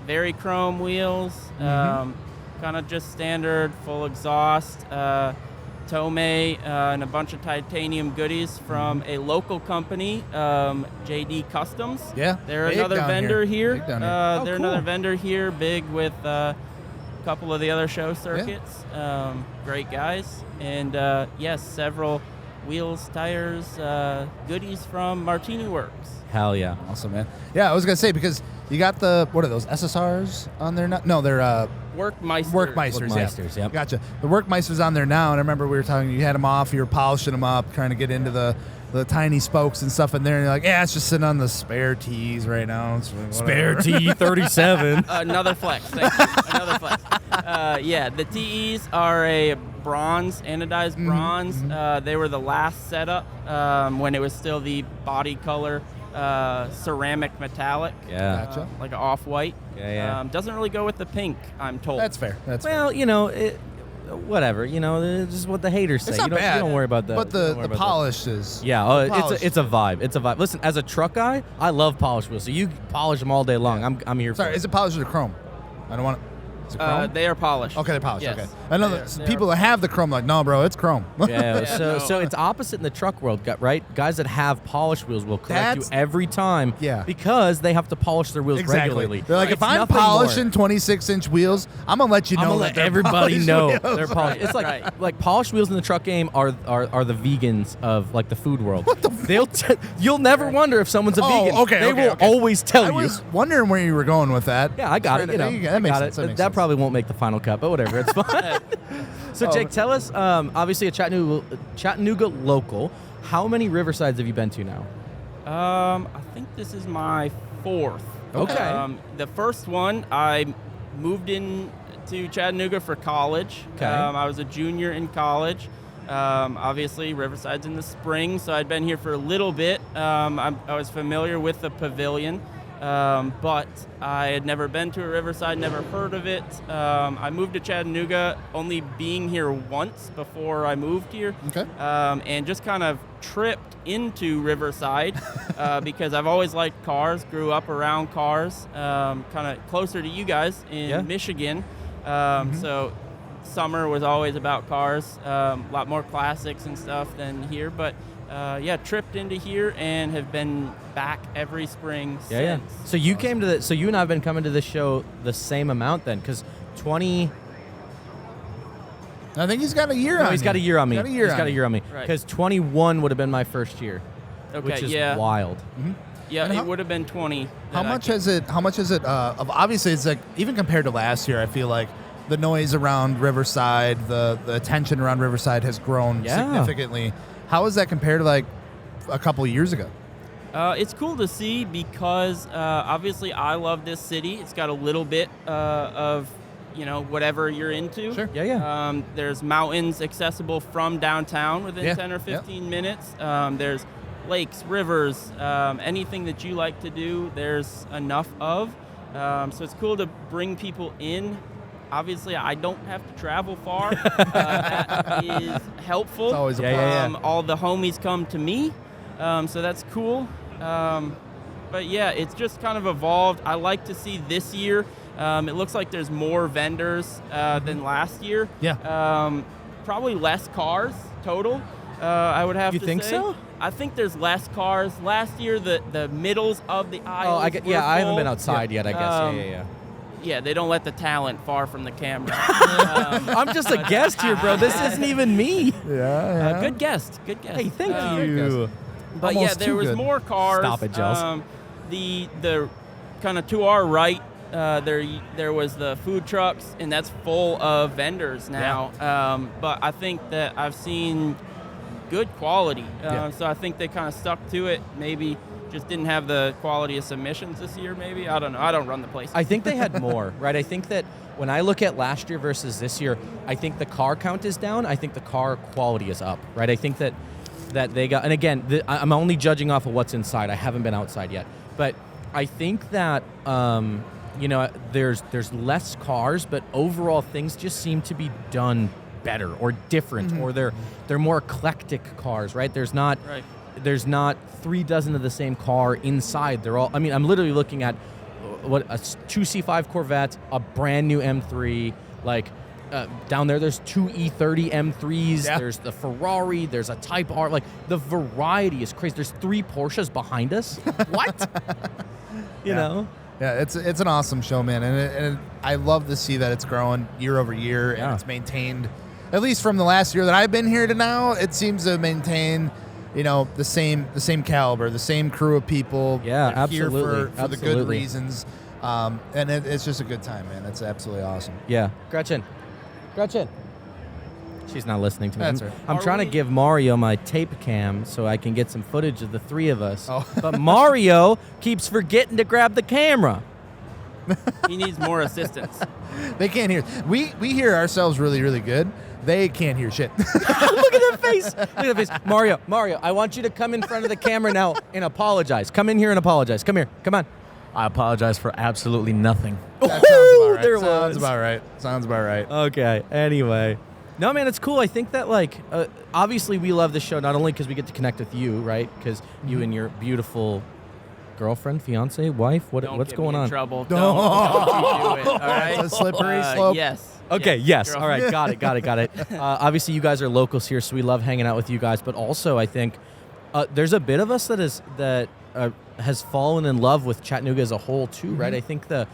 very chrome wheels, kind of just standard full exhaust, Tomei, and a bunch of titanium goodies from a local company, JD Customs. Yeah, they're big another down vendor here. here. Big down here. They're another vendor here, big with a couple of the other show circuits. Great guys, and yes, several wheels, tires, goodies from MartiniWorks. Hell yeah. Awesome, man. Yeah, I was gonna say because you got what are those SSRs on there now? No, they're Workmeister. Workmeisters. Workmeisters, Yeah, yep. Gotcha. The Workmeisters on there now, and I remember we were talking. You had them off. You were polishing them up, trying to get into the tiny spokes and stuff in there. And you're like, yeah, it's just sitting on the spare tees right now. It's Spare whatever. T37. Another flex. Thank you. Another flex. Yeah, the TEs are a bronze, anodized bronze. They were the last setup when it was still the body color ceramic metallic. Yeah. Gotcha. Like an off-white. Yeah. Doesn't really go with the pink, I'm told. That's fair. That's fair. Well, whatever. It's just what the haters say. It's not you bad. don't worry about that. But the polish is. Yeah, the polish. it's a vibe. It's a vibe. Listen, as a truck guy, I love polished wheels. So you polish them all day long. Yeah. I'm here for Sorry, it. is it polished or chrome? I don't want to. Is it chrome? They are polished. Okay, they're polished. Yes. Okay. I know that people that have the chrome are like, no, bro, it's chrome. Yeah, no. so it's opposite in the truck world, right? Guys that have polished wheels will correct you That's- every time Yeah. because they have to polish their wheels regularly. They're like, It's if I'm nothing polishing more. 26-inch wheels, I'm gonna let you know I'm gonna that let they're everybody polished know wheels. they're polished. It's like Right. like polished wheels in the truck game are the vegans of like the food world. You'll never wonder if someone's a vegan. okay, they okay, will okay. always tell I you. was wondering where you were going with that. Yeah, I got it. You know, That makes I got sense. it. That makes That sense. probably won't make the final cut, but whatever, it's fine. So, Jake, tell us, obviously a Chattanooga local, how many Riversides have you been to now? I think this is my fourth. Okay. The first one, I moved in to Chattanooga for college. Okay. I was a junior in college. Obviously, Riverside's in the spring, so I'd been here for a little bit. I was familiar with the pavilion, but I had never been to a Riverside, never heard of it. I moved to Chattanooga only being here once before I moved here. Okay. And just kind of tripped into Riverside because I've always liked cars, grew up around cars, kind of closer to you guys in Michigan. So summer was always about cars, a lot more classics and stuff than here. But tripped into here and have been back every spring since. So you came to so you and I have been coming to this show the same amount then, because 20. I think he's got a year on No, he's you. got a year on me. Got a year He's on got a you. year on me. Right. Because 21 would have been my first year, Okay, which is yeah. wild. Yeah, And it how- would have been 20. How much has it? How much is it? Obviously, it's like even compared to last year, I feel like the noise around Riverside, the attention around Riverside has grown significantly. How does that compare to like a couple of years ago? It's cool to see because obviously I love this city. It's got a little bit of, whatever you're into. Sure. Yeah. There's mountains accessible from downtown within 10 or 15 minutes. There's lakes, rivers, anything that you like to do, there's enough of. So it's cool to bring people in. Obviously, I don't have to travel far. That is helpful. It's always a plus. All the homies come to me, so that's cool. But yeah, it's just kind of evolved. I like to see this year. It looks like there's more vendors than last year. Yeah. Probably less cars total. I would have to say. You think so? I think there's less cars. Last year, the middles of the aisles I were haven't full. been outside yet, I guess. Yeah, they don't let the talent far from the camera. I'm just a guest here, bro. This isn't even me. Yeah. Good guest. Hey, thank you. But Almost there too was good. more cars. Stop it, Giles. The kind of to our right, there was the food trucks, and that's full of vendors now. But I think that I've seen good quality. So I think they kind of stuck to it. Maybe just didn't have the quality of submissions this year, maybe. I don't know. I don't run the place. I think they had more, right? I think that when I look at last year versus this year, I think the car count is down. I think the car quality is up, right? I think that they got, and again, I'm only judging off of what's inside. I haven't been outside yet. But I think that, there's less cars, but overall things just seem to be done better or different, or they're more eclectic cars, right? There's not 3 dozen of the same car inside. They're all, I'm literally looking at two C5 Corvettes, a brand new M3, down there's 2 E30 M3s, there's the Ferrari, there's a Type R, the variety is crazy. There's 3 Porsches behind us. What? You know? Yeah, it's an awesome show, man, and I love to see that it's growing year over year, and it's maintained, at least from the last year that I've been here to now, it seems to maintain, the same caliber, the same crew of people. Yeah, absolutely. Here for the good Absolutely. reasons, and it's just a good time, man. It's absolutely awesome. Yeah. Gretchen. She's not listening to me. That's right. I'm trying to give Mario my tape cam so I can get some footage of the 3 of us. Oh. But Mario keeps forgetting to grab the camera. He needs more assistance. They can't hear. We hear ourselves really, really good. They can't hear shit. Look at that face. Look at that face. Mario, I want you to come in front of the camera now and apologize. Come in here and apologize. Come here. Come on. I apologize for absolutely nothing. That sounds about right. There Sounds was. about right. Sounds about right. Okay. Anyway. No, man, it's cool. I think that, obviously we love this show not only because we get to connect with you, right? Because you and your beautiful girlfriend, fiance, wife, what's going Don't on? get me in trouble. Don't you do it, all right? It's a slippery slope. Yes. Okay, yes. girl. All right, got it. Obviously, you guys are locals here, so we love hanging out with you guys. But also, I think there's a bit of us that has fallen in love with Chattanooga as a whole, too, right? I think the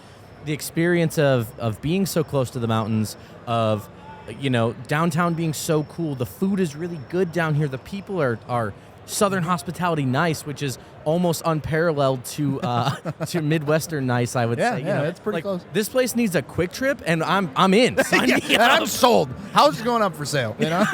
experience of being so close to the mountains, of downtown being so cool. The food is really good down here. The people are Southern hospitality nice, which is almost unparalleled to Midwestern nice, I would say. Yeah, it's pretty close. This place needs a quick trip, and I'm in. Sign me And up. I'm sold. House is going up for sale. Yeah,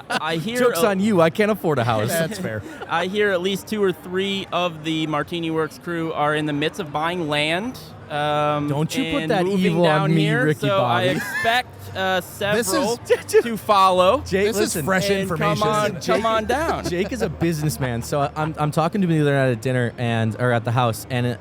I hear. Joke's on you. I can't afford a house. That's fair. I hear at least 2 or 3 of the MartiniWorks crew are in the midst of buying land. Don't you put and that moving evil down on me, here, Ricky so Bobby. I expect several This to follow. Jake, This listen, is fresh and information. come on down. Jake is a businessman, so I'm talking to him the other night at dinner or at the house, and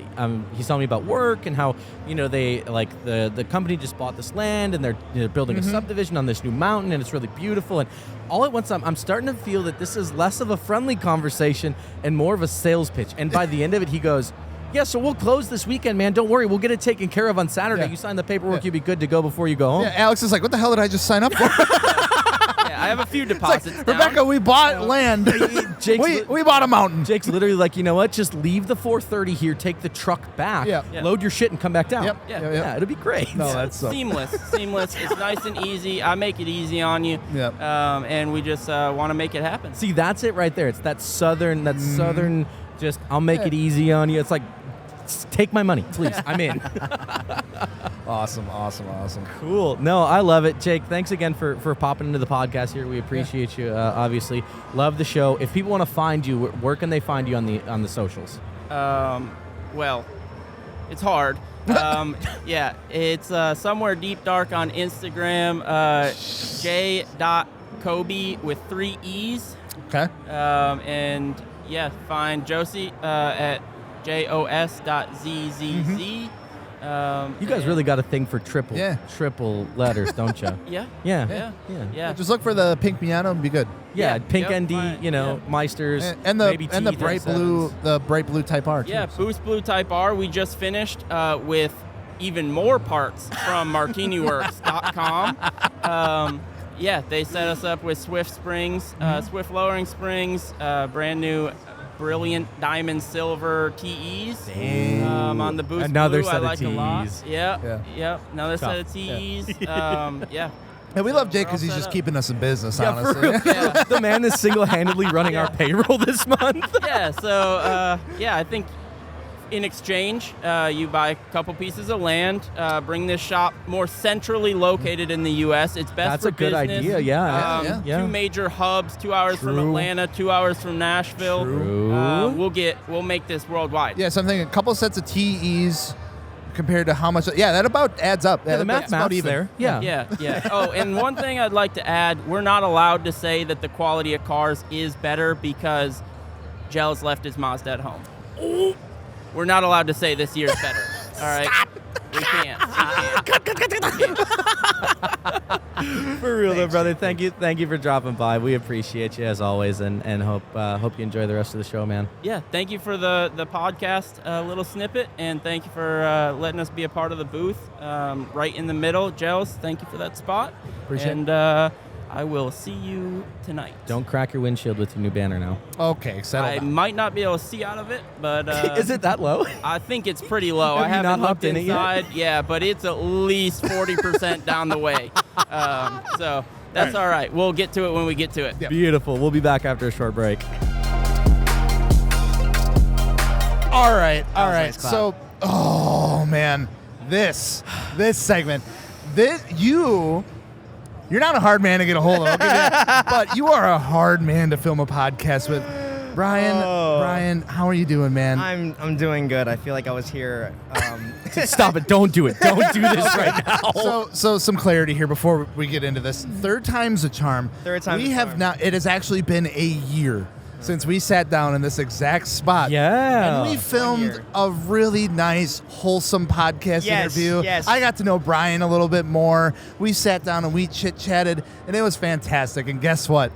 he's telling me about work and how they the company just bought this land and they're building a subdivision on this new mountain and it's really beautiful. And all at once I'm starting to feel that this is less of a friendly conversation and more of a sales pitch. And by the end of it, he goes, "Yeah, so we'll close this weekend, man. Don't worry, we'll get it taken care of on Saturday. Yeah. You sign the paperwork, you'll be good to go before you go home." Yeah, Alex is like, what the hell did I just sign up for? Yeah, I have a few deposits down. Rebecca, we bought land. Jake's we bought a mountain. Jake's literally like, you know what? Just leave the 430 here, take the truck back, Yeah. load your shit, and come back down. Yep. Yeah. It'll be great. No, that's Seamless. It's nice and easy. I make it easy on you. Yep. And we just want to make it happen. See, that's it right there. It's that southern, just, I'll make it easy on you. It's like, take my money, please. I'm in. Awesome. Cool. No, I love it. Jake, thanks again for popping into the podcast here. We appreciate you, obviously. Love the show. If people want to find you, where can they find you on the socials? Well, it's hard. It's somewhere deep dark on Instagram, j.kobe with 3 E's. Okay. And find Josie at jos.zzz. You guys really got a thing for triple letters, don't you? Yeah. Just look for the pink Miata and be good. Yeah, pink ND, Meisters, And maybe the bright blue, Type R. Too, Yeah, Boost Blue Type R. We just finished with even more parts from MartiniWorks.com. They set us up with Swift springs, Swift lowering springs, brand new brilliant diamond silver TEs on the Boost Another Blue. set I like of a lot. TEs. Yep. Another set of TEs. And we love Jake because he's just keeping us in business, Yeah, honestly. for real. The man is single-handedly running our payroll this month. I think in exchange, you buy a couple pieces of land, bring this shop more centrally located in the U.S. It's best That's for a good business. idea, yeah. 2 major hubs, 2 hours from Atlanta, 2 hours from Nashville. True. We'll make this worldwide. Yeah, so I'm thinking a couple sets of TEs compared to how much. Yeah, that about adds up. Yeah, the math's about even. there. Yeah. Oh, and one thing I'd like to add, we're not allowed to say that the quality of cars is better because Gels left his Mazda at home. We're not allowed to say this year's better. All right? Stop. We can't. For real, though, brother. Thank you for dropping by. We appreciate you as always, and hope you enjoy the rest of the show, man. Yeah, thank you for the podcast little snippet, and thank you for letting us be a part of the booth right in the middle. Gels, thank you for that spot. Appreciate it. I will see you tonight. Don't crack your windshield with your new banner now. Okay, settle I down. might not be able to see out of it, but is it that low? I think it's pretty low. Have I you haven't not looked hopped in it yet? inside. Yeah, but it's at least 40% down the way. So that's all right. We'll get to it when we get to it. Yeah. Beautiful. We'll be back after a short break. All right. Nice clap. So, oh man, this segment, you're not a hard man to get a hold of, but you are a hard man to film a podcast with. Brian, how are you doing, man? I'm doing good. I feel like I was here. Stop it. Don't do it. Don't do this right now. So some clarity here before we get into this. Third time's a charm. Third time's we a have charm. not. It has actually been a year since we sat down in this exact spot. Yeah. And we filmed a really nice, wholesome podcast interview. Yes. I got to know Brian a little bit more. We sat down and we chit-chatted, and it was fantastic. And guess what?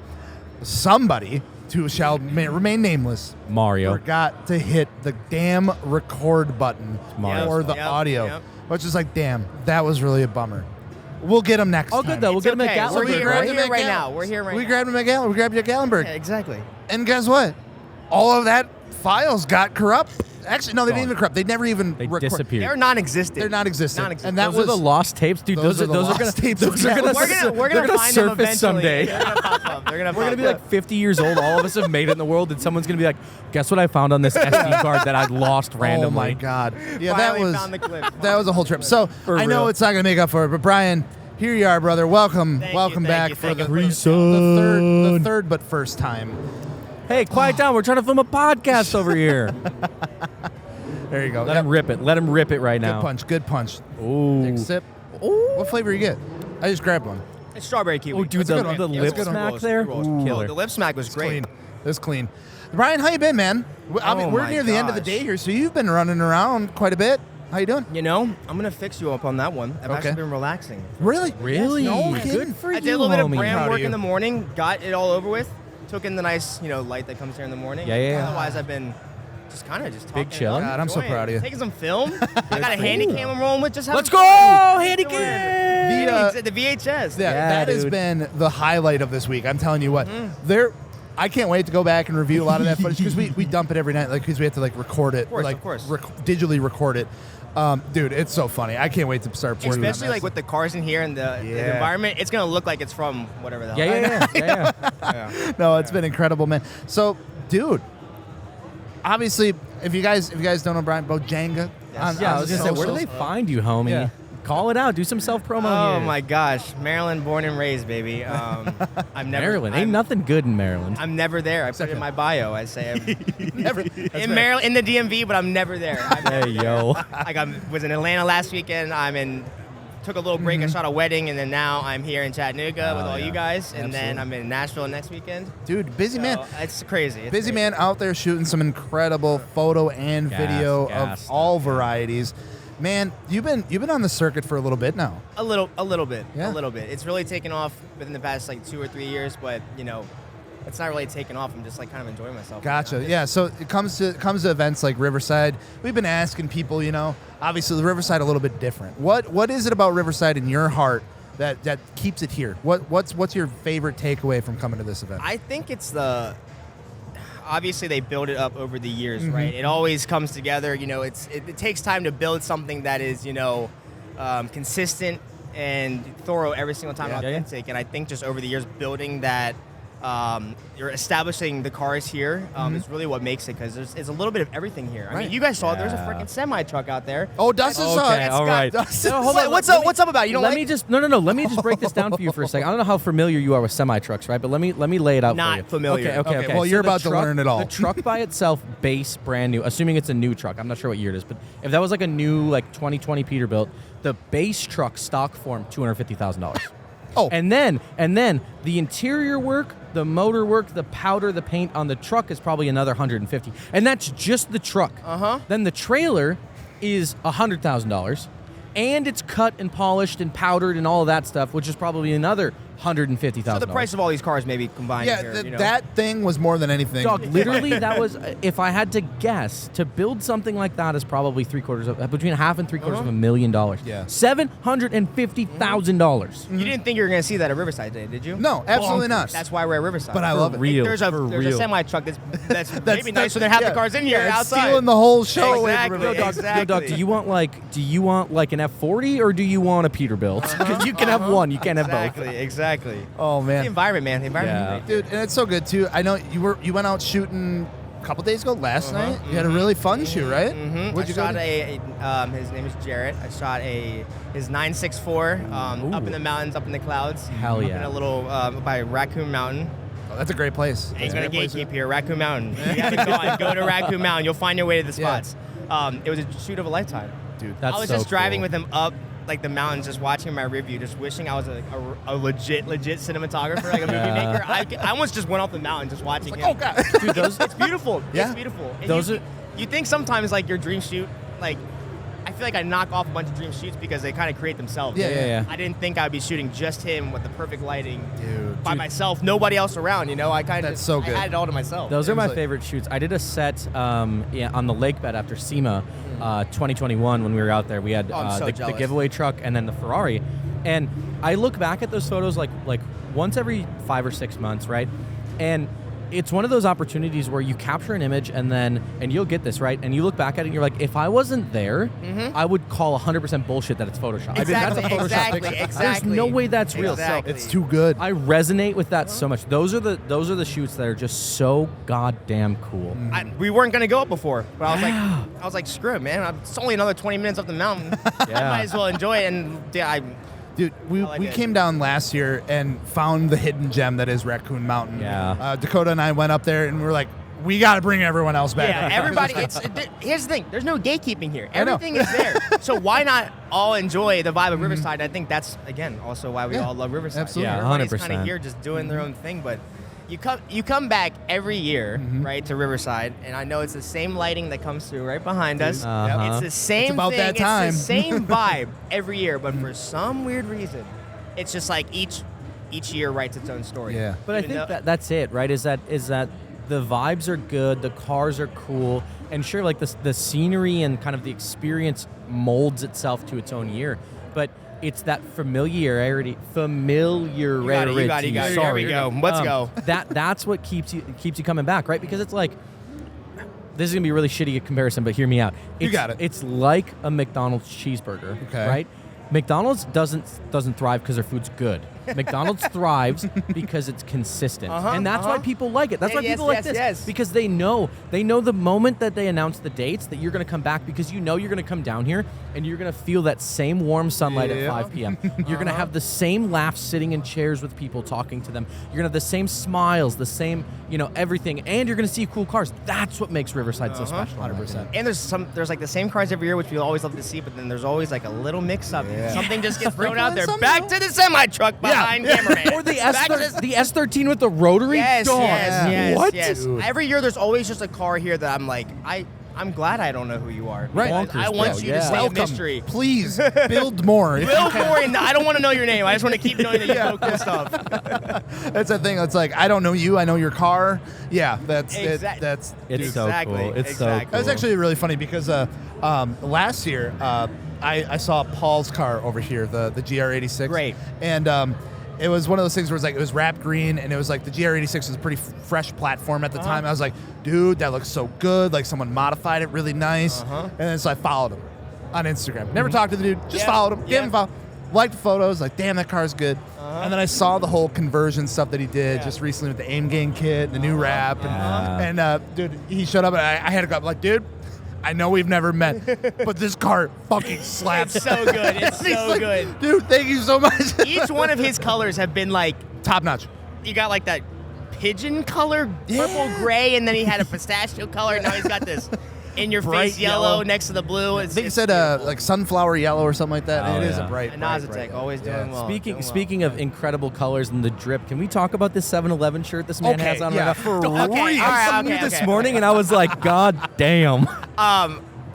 Somebody, who shall remain nameless, Mario. forgot to hit the damn record button Mario. for the audio. Which is like, damn, that was really a bummer. We'll get him next time. Oh, good, though. We'll get him at Gatlinburg, We're here right? right now. We're here right now. We grabbed him at Gatlinburg. We grabbed you at Gatlinburg. Yeah, exactly. And guess what? All of that files got corrupt. Actually, no, they didn't even corrupt. They never even They record. disappeared. They're non-existent. They're non-existent. Non-existent. And that Those was are the lost tapes, dude. those are the lost gonna tapes those of are gonna Gatlinburg. We're they're gonna gonna find them surface someday. They're gonna pop up. They're gonna We're gonna pop be up. like 50 years old. All of us have made it in the world, and someone's gonna be like, "Guess what I found on this SD card that I lost randomly?" Oh my God! Yeah, Finally found the clip. that was a whole trip. So I know real. it's not gonna make up for it, but Brian, here you are, brother. Welcome, Thank welcome you, back thank for you, the thank you. the third but first time. Hey, quiet down. We're trying to film a podcast over here. There you go. Let him rip it. Let him rip it right Good now. punch. Good punch. Ooh. Take a sip. What flavor you get? I just grabbed one. It's strawberry kiwi. Oh, dude, That's a good one. the Yeah, lip that's a good one. smack there. Killer. The lip smack was It's great. clean. It's clean. Brian, how you been, man? I mean, Oh we're my near the end of the gosh. day here, so you've been running around quite a bit. How you doing? You know, I'm gonna fix you up on that one. I've Okay. actually been relaxing. Really? Really? No Good kidding. for I you, did a little bit of homie. Proud brand of work you. in the morning, got it all over with, took in the nice, light that comes here in the morning. Yeah. Otherwise, I've been just kind of talking. Big chillin'. God, I'm so enjoying, proud of you. Taking some film. I got a handy cam I'm rolling with. Just Let's having go, fun. handy Doing cam. it. The VHS. Yeah, Yeah, that has dude. been the highlight of this week. I'm telling you what. I can't wait to go back and review a lot of that footage because we dump it every night, like because we have to record it, Of course. digitally record it. Dude, it's so funny. I can't wait to start working on Especially that. like with the cars in here and the environment, it's gonna look like it's from whatever the hell. Yeah. Yeah. No, it's been incredible, man. So, dude, obviously, if you guys don't know Brian Bojanga, Yes. Yeah, I was gonna say, where do socials, they find you, homie? Yeah. Call it out. Do some self-promo Oh here. my gosh, Maryland, born and raised, baby. I'm never. Maryland. Ain't nothing good in Maryland. I'm never there. I put it in my bio. I say I'm Never. in Maryland, in the DMV, but I'm never there. Hey, yo. Like I was in Atlanta last weekend. Took a little break. I shot a wedding, and then now I'm here in Chattanooga with all you guys, and then I'm in Nashville next weekend. Dude, busy man. It's crazy. It's Busy crazy. man out there shooting some incredible photo and video gas of all varieties. Man, you've been on the circuit for a little bit now. A little bit. Yeah. A little bit. It's really taken off within the past like 2 or 3 years, but it's not really taken off. I'm just like kind of enjoying myself. Gotcha. Yeah. So it comes to events like Riverside. We've been asking people, obviously the Riverside a little bit different. What is it about Riverside in your heart that keeps it here? What's your favorite takeaway from coming to this event? I think it's obviously they build it up over the years, right? It always comes together. It takes time to build something that is consistent and thorough every single time, authentic. And I think just over the years building that. You're establishing the cars here is really what makes it, because there's a little bit of everything here. I mean, you guys saw there's a freaking semi truck out there. Oh, Dustin saw it. all right. What's up about it? You don't Let like me just Let me just break this down for you for a second. I don't know how familiar you are with semi trucks, right? But let me lay it out for you. Not familiar. Okay. Well, you're about to learn it all. The truck by itself, base, brand new, assuming it's a new truck. I'm not sure what year it is, but if that was like a new 2020 Peterbilt, the base truck stock form $250,000. Oh. And then the interior work, the motor work, the powder, the paint on the truck is probably another $150,000, and that's just the truck. Then the trailer is $100,000, and it's cut and polished and powdered and all of that stuff, which is probably another $150,000. So the price of all these cars maybe combined. Yeah, here, that thing was more than anything. Dog, literally, that was, if I had to guess, to build something like that is probably between half and $750,000. Yeah. $750,000. You didn't think you were going to see that at Riverside today, did you? No, absolutely not. That's why we're at Riverside. But I love it. real. There's a semi truck that's maybe nicer than half the cars in here it's outside. stealing the whole show away Exactly. from everybody. Exactly. Yo, dog, do you want like an F40 or do you want a Peterbilt? Because you can have one, you can't have both. Exactly. Oh man, The environment, man. The environment. dude, and it's so good too. I know you went out shooting a couple days ago, last night. You had a really fun shoot, right? What'd you shot go to? his name is Jarrett. I shot his 964 up in the mountains, up in the clouds. Hell Up yeah. in a little by Raccoon Mountain. Oh, that's a great place. He's gonna gatekeep here, Raccoon Mountain. If you haven't gone, go to Raccoon Mountain. You'll find your way to the spots. It was a shoot of a lifetime. Dude, That's I was so just driving cool. with him up like the mountains, just watching my review, just wishing I was a legit cinematographer, like a movie maker. I almost just went off the mountain just watching him. oh god. Dude, It's beautiful. Yeah. It's beautiful. And Those you think sometimes like your dream shoot, like I feel like I knock off a bunch of dream shoots because they kind of create themselves. Yeah. I didn't think I'd be shooting just him with the perfect lighting Dude. by myself, nobody else around. I kind of That's so good. I had it all to myself. Those are my like- favorite shoots. I did a set on the lake bed after SEMA 2021 when we were out there. We had I'm so the jealous. giveaway truck and then the Ferrari. And I look back at those photos like once every 5 or 6 months, right? And it's one of those opportunities where you capture an image and you'll get this, right? And you look back at it and you're like, if I wasn't there, I would call 100% bullshit that it's Photoshop. Exactly, That's a Photoshop exactly, picture. exactly. There's no way that's real. So Exactly. It's too good. I resonate with that so much. Those are the shoots that are just so goddamn cool. We weren't gonna go up before, but I was like, screw it, man. It's only another 20 minutes up the mountain. I might as well enjoy it. And Dude, we like it. came down last year and found the hidden gem that is Raccoon Mountain. Yeah. Dakota and I went up there and we were like, we got to bring everyone else back. yeah, everybody. Here's the thing. There's no gatekeeping here. I know. Everything is there. So why not all enjoy the vibe of Riverside? I think that's again also why we all love Riverside. Absolutely. Yeah, Everybody's 100%. kind of here just doing their own thing, but. You come back every year, right, to Riverside, and I know it's the same lighting that comes through right behind us. Uh-huh. It's the same It's about thing. that time. It's the same vibe every year, but for some weird reason, it's just like each year writes its own story. Yeah. But I Even think though- that's it, right? Is that the vibes are good, the cars are cool, and sure, like the scenery and kind of the experience molds itself to its own year, but it's that familiarity. You got it. Sorry. Here we go. Let's go. That's what keeps you coming back, right? Because it's like, this is gonna be a really shitty comparison, but hear me out. You got it. It's like a McDonald's cheeseburger, Okay. right? McDonald's doesn't thrive because their food's good. McDonald's thrives because it's consistent, and that's why people like it. That's why Yes, people like yes, this yes. because they know the moment that they announce the dates that you're going to come back because you know you're going to come down here and you're going to feel that same warm sunlight at 5 p.m. You're going to have the same laughs sitting in chairs with people talking to them. You're going to have the same smiles, the same, everything, and you're going to see cool cars. That's what makes Riverside so special. 100%. And there's like the same cars every year, which we always love to see, but then there's always like a little mix-up. Something just gets thrown out there. Back to the semi-truck behind Cameraman. Or the S13 with the rotary. Yes, Dog. yes. What? Dude. Every year there's always just a car here that I'm like, I'm glad I don't know who you are. Right. Because I Bonkers, want bro, you yeah. to stay a mystery. Please build more. Bill Corey, I don't want to know your name. I just want to keep knowing that you know cool stuff. That's the thing. It's like, I don't know you. I know your car. Yeah, that's it. Exact- That's It's so Exactly, cool. It's so exactly. cool. That was actually really funny because last year I saw Paul's car over here, the GR86. Great. And it was one of those things where it was wrapped green, and it was like the GR86 was a pretty fresh platform at the time. I was like, dude, that looks so good. Like someone modified it really nice. And then so I followed him on Instagram. Never talked to the dude, just followed him, gave him a follow. Liked the photos, like, damn, that car's good. And then I saw the whole conversion stuff that he did just recently with the aim gain kit, the new wrap. And dude, he showed up, and I had to go up, like, dude, I know we've never met, but this car fucking slaps. It's so good. It's And he's so like, good. Dude, thank you so much. Each one of his colors have been like, Top notch. you got like that pigeon color, purple gray, and then he had a pistachio color, and now he's got this in your Bright face yellow next to the blue. I think it said like sunflower yellow or something like that. Oh, and it is yeah. a bright Nazatech, always doing well. Speaking of incredible colors and the drip, can we talk about this 7-Eleven shirt this man Okay, has on yeah, right now? for Don't- real. Okay, I all right, saw okay, you this okay. morning and I was like, God damn.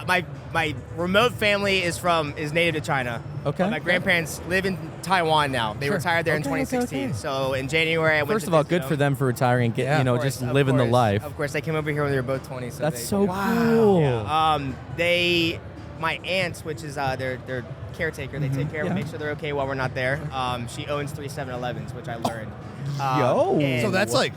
My remote family is native to China. Okay. My grandparents live in Taiwan now. They retired there in Okay, 2016. okay. So in January, I went First to of all, visit good them. for them for retiring and get, Of just course, of living the course. life. Of course, they came over here when they were both 20. So That's they, so cool. My aunt, which is their caretaker, they take care of them, make sure they're okay while we're not there. She owns 3 7-Elevens, which I learned. And So that's like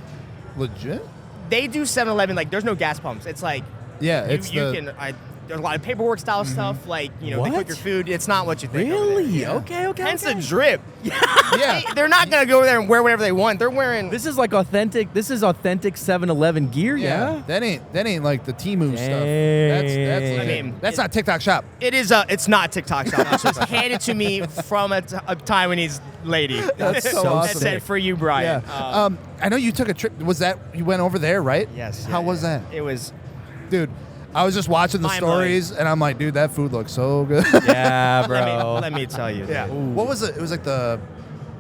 legit? they do 7-Eleven, like there's no gas pumps. It's like Yeah, you, it's you the can. There's a lot of paperwork style stuff, like they What? cook your food. It's not what you think. over there. Really? Okay. Hence the drip. yeah. They're not gonna go over there and wear whatever they want. They're wearing. This is like authentic. This is authentic 7-Eleven gear, yeah? That ain't like the Temu stuff. Dang. That's I mean, that's not TikTok shop. It is. It's not TikTok shop. It was handed to me from a time when he's lady. That's so That awesome. said for you, Brian. Yeah. I know you took a trip. Was that you went over there, right? Yes. How was that? It was. Dude, I was just watching the Mind-blowing. stories, and I'm like, dude, that food looks so good. Yeah, bro. Let me tell you. Yeah. What was it? It was like what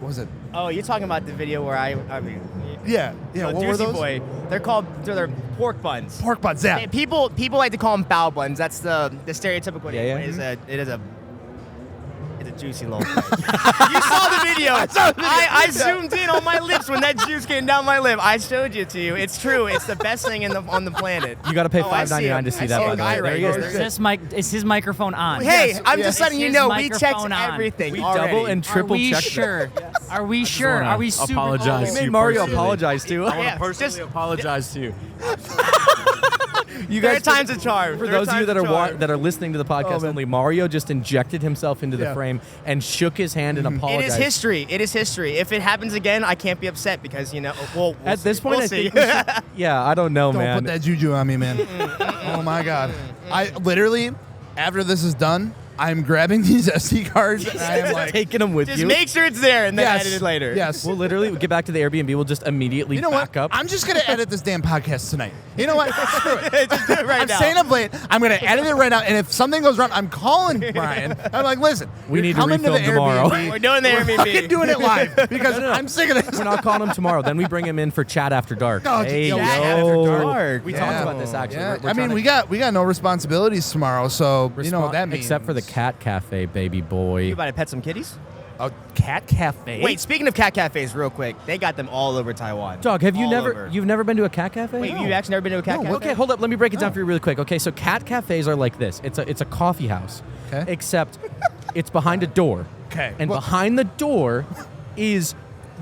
was it? Oh, you're talking about the video where I mean. Yeah. Yeah. So What were Doozy those? Boy. They're pork buns. Pork buns. Yeah. People like to call them bao buns. That's the stereotypical Yeah, name. yeah. It is a juicy little thing. You saw the video. I zoomed in on my lips when that juice came down my lip. I showed it to you. It's true. It's the best thing on the planet. You got to pay Oh, I see $5.99 him. to see I that, see by a the guy way. right There he here. is. Is his microphone on? Hey, Yes, I'm yes. just letting you His know we checked microphone on. everything We already. double and triple Are we checked. sure? Are we sure? wanna Are we super? apologize You to made you Mario personally. apologize too. I want Yeah, to personally just- apologize to you. You Third time's a charm. For Third those of you time's that a are charm. that are listening to the podcast man. only, Mario just injected himself into the Yeah. frame and shook his hand and It apologized. is history. It is history. If it happens again, I can't be upset because we'll At this see. point, We'll I see. think we should, yeah, I don't know, Don't man. put that juju on me, man. Oh my god. I literally, after this is done, I'm grabbing these SD cards and I am like, taking them with Just you. make sure it's there and then yes, edit it later. Yes. We'll literally get back to the Airbnb. We'll just immediately You know back what? up. I'm just gonna edit this damn podcast tonight. You know what? Screw it. Just do it right I'm now. staying up late. I'm gonna edit it right now, and if something goes wrong, I'm calling Brian. I'm like, listen, We you're need to coming to the refilm tomorrow. Airbnb. We're doing the Fucking Airbnb. doing it live because I'm sick of this. We're not calling him tomorrow. Then we bring him in for chat after dark. Oh, hey, yo, yo. Chat After Dark. We Yeah. talked about this actually. Yeah. We're I mean, trying to we got no responsibilities tomorrow, so you know what that means. Except for the cat cafe, baby boy. You about to pet some kitties? a cat cafe. Wait, speaking of cat cafes, real quick, they got them all over Taiwan. Dog, have you All never over. you've never been to a cat cafe? Wait, you actually never been to a cat cafe? Okay, hold up. Let me break it down for you really quick. Okay, so cat cafes are like this. It's a coffee house, Okay. except it's behind a door. Okay. And Well- behind the door is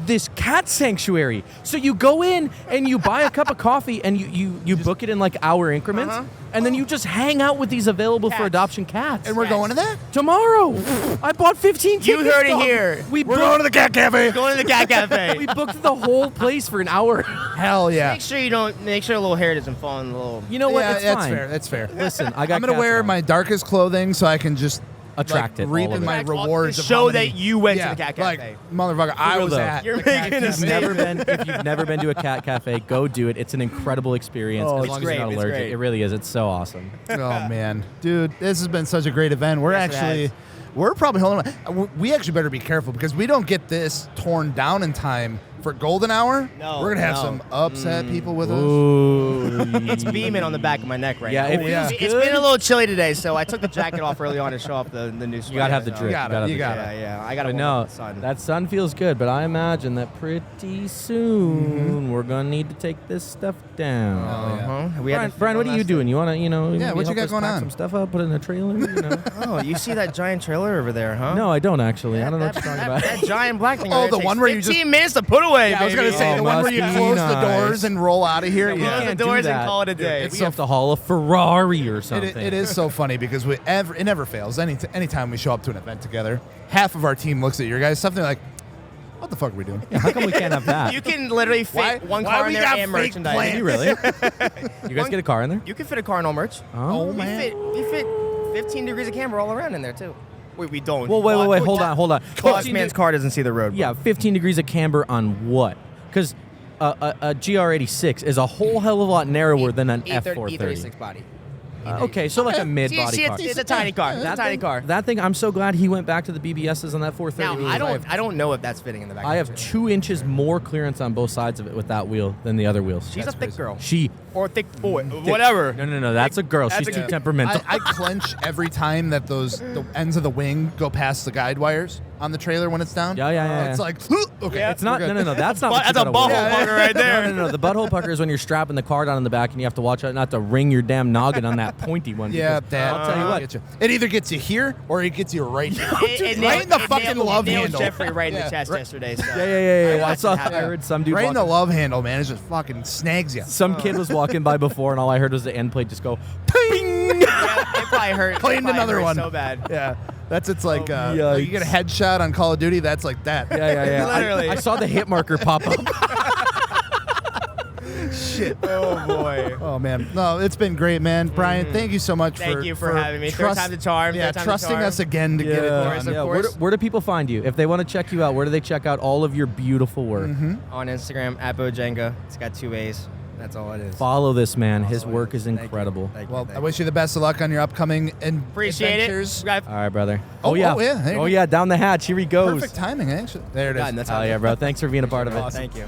this cat sanctuary. So you go in and you buy a cup of coffee and you book it in like hour increments, and then you just hang out with these available for adoption cats. And we're going to that? Tomorrow. I bought 15 tickets. You heard it here. We're going to the cat cafe. Going to the cat cafe. We booked the whole place for an hour. Hell yeah. Make sure a little hair doesn't fall in the little. You know what? Yeah, It's that's fine. fair. That's fair. Listen, I got I'm gonna cats wear around. my darkest clothing so I can just Attract it, reap all of in it. my rewards. To of show how many- that you went yeah, to the cat like, cafe. motherfucker, I real was though. at. You're the cat making a cafe. If you've never been to a cat cafe, go do it. It's an incredible experience. Oh, as it's long great, as you're it's not allergic, great. it really is. It's so awesome. Oh man, dude, this has been such a great event. We're Yes, it actually, has. we're probably holding on. We actually better be careful because we don't get this torn down in time for golden hour. No, we're gonna have no. some upset people with us. Ooh. It's beaming on the back of my neck right Yeah, now. it feels It's good. been a little chilly today, so I took the jacket off early on to show off the new sweater. You gotta have the so- drip. gotta, have you the gotta. drip. Yeah, I gotta But warm no, up the sun. that sun feels good, but I imagine that pretty soon we're gonna need to take this stuff down. We had Brian, what are you doing? You wanna, Yeah, maybe what you help got us going pack on? Some stuff up, put it in a trailer. You know? Oh, you see that giant trailer over there, huh? No, I don't actually. I don't know what you're talking about. That giant black thing. Oh, right the there one takes where you just- 15 minutes to put away. Yeah, I was gonna baby. say Oh, the one where you must be close the nice. doors and roll out of here. Close Yeah. the Can't do doors and that. call it a day. We have to haul a Ferrari or something. It is so funny because it never fails. Anytime we show up to an event together, half of our team looks at your guys' stuff and they're like, "What the fuck are we doing?" Yeah, how come we can't have that? You can literally fit one why car we in there got and fake merchandise. plans? You really? You guys get a car in there? You can fit a car and all merch. Oh, You fit 15 degrees of camber all around in there too. Wait, we don't. Well, wait. Hold on. Boss 15 man's car doesn't see the road. Yeah, 15 degrees of camber on what? Because a GR86 is a whole hell of a lot narrower than an F430. E36 body. Okay, so like a mid-body car. It's a tiny car. It's a tiny car. That thing, I'm so glad he went back to the BBSs on that 430. Now, because I don't know if that's fitting in the back. I of have the 2 inches more clearance on both sides of it with that wheel than the other wheels. She's a thick girl. She. Or thick boy. Whatever. No. That's a girl. That's She's a too girl. temperamental. I clench every time that the ends of the wing go past the guide wires on the trailer when it's down. Yeah. It's like, okay, Yeah. It's not. we're good. No. That's not. what That's you a gotta butthole worry about. fucker right there. No. The butthole pucker is when you're strapping the car down in the back and you have to watch out not to ring your damn noggin on that pointy one. Yeah, because that. I'll tell you what. Get you. It either gets you here or it gets you right here. It right in the nailed- fucking it nailed- love it nailed handle. Jeffrey right in Yeah, the chest right- yesterday. So. Yeah. I watched saw. it happen. I heard some dude. Right in the walking- love handle, man. It just fucking snags you. Some kid was walking by before, and all I heard was the end plate just go, ping! Yeah, it probably hurt. Claimed It probably another hurt one. so bad. Yeah, it's like yikes. you get a headshot on Call of Duty. That's like that. Yeah. Literally. I saw the hit marker pop up. Shit. Oh boy. Oh man, no, it's been great, man. Brian, thank you so much. Thank you for having me. Third time's a charm. Yeah, Third time's a trusting charm. us again to get it course, done. of Where do, course. where do people find you? If they want to check you out, where do they check out all of your beautiful work? On Instagram at Bojenga. It's got 2 A's. That's all it is. Follow this man. His Follow work it. is Thank you. incredible. Thank you, Well, thank I wish you the best of luck on your upcoming Appreciate adventures. it. All right, brother. Oh, yeah. oh, yeah, there you Oh go. yeah, down the hatch. Here he goes. Perfect timing, actually. There it is. That's Oh yeah, bro. Thanks for being a part of it. Thank you.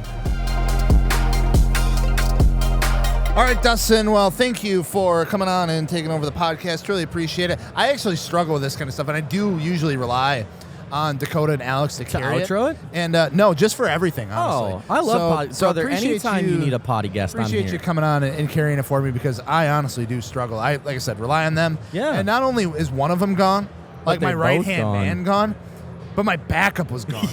All right, Dustin. Well, thank you for coming on and taking over the podcast. Really appreciate it. I actually struggle with this kind of stuff, and I do usually rely on Dakota and Alex to carry outro it? And no, just for everything, honestly. Oh, I love potty. So Brother, appreciate anytime you need a potty guest, I'm Appreciate here. you coming on and carrying it for me because I honestly do struggle. Like I said, rely on them. Yeah. And not only is one of them gone, like my they're right both hand gone. man gone, but my backup was gone.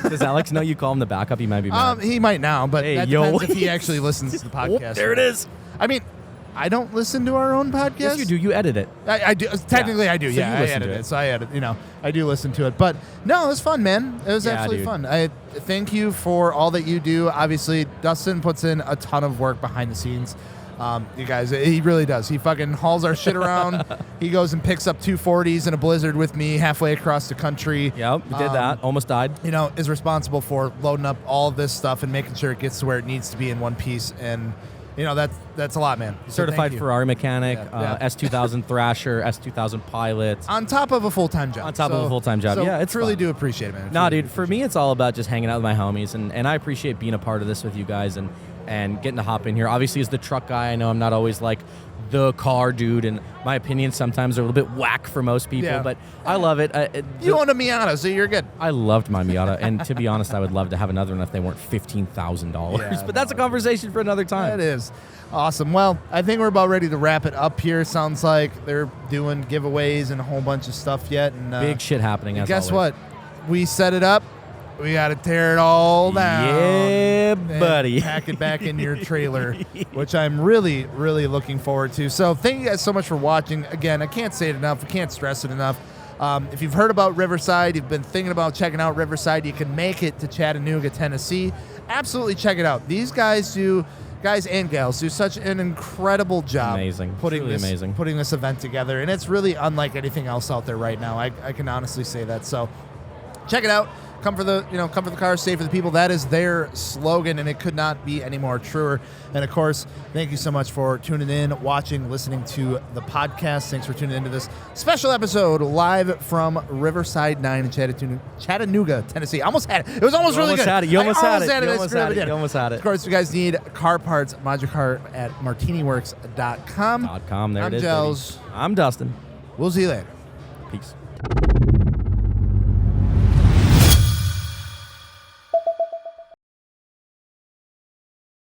Does Alex know you call him the backup? He might be mad. He might now, but Hey, that yo. depends if he actually listens to the podcast. there it is. I mean, I don't listen to our own podcast. Yes, you do. You edit it. I do. Technically, I do. So Yeah, you I listen edit to it. it. So I edit. I do listen to it. But no, it was fun, man. It was Yeah, absolutely dude. fun. I thank you for all that you do. Obviously, Dustin puts in a ton of work behind the scenes. You guys, he really does. He fucking hauls our shit around. He goes and picks up 240s in a blizzard with me halfway across the country. Yep, we did that. Almost died. Is responsible for loading up all of this stuff and making sure it gets to where it needs to be in one piece. And that's a lot, man. So Certified thank you. Ferrari mechanic, Yeah. S2000 Thrasher, S2000 Pilot. On top of a full-time job. On top of a full-time job. So Yeah, it's truly fun. do appreciate it, man. Nah, Truly dude, do for me, it's all about just hanging out with my homies, and I appreciate being a part of this with you guys and getting to hop in here. Obviously, as the truck guy, I know I'm not always like the car dude, and my opinions sometimes are a little bit whack for most people, Yeah. but I love it. You own a Miata, so you're good. I loved my Miata, and to be honest, I would love to have another one if they weren't $15,000. Yeah, but that's a conversation for another time. That is awesome. Well, I think we're about ready to wrap it up here. Sounds like they're doing giveaways and a whole bunch of stuff yet. And Big shit happening. As guess always. what? We set it up. We got to tear it all down. Yeah, and buddy. Pack it back in your trailer, which I'm really, really looking forward to. So thank you guys so much for watching. Again, I can't say it enough. I can't stress it enough. If you've heard about Riverside, you've been thinking about checking out Riverside, you can make it to Chattanooga, Tennessee. Absolutely check it out. These guys and gals do such an incredible job Amazing. putting Truly this amazing. putting this event together, and it's really unlike anything else out there right now. I can honestly say that. So check it out. Come for the cars, stay for the people. That is their slogan, and it could not be any more truer. And of course, thank you so much for tuning in, watching, listening to the podcast. Thanks for tuning into this special episode live from Riverside 9 in Chattanooga, Tennessee. Almost had it. It was almost really good. You almost had it. I screwed it. You almost had it. Of course, if you guys need car parts, mod your car at MartiniWorks.com. .com. There I'm it is. Gels. Baby. I'm Dustin. We'll see you later. Peace.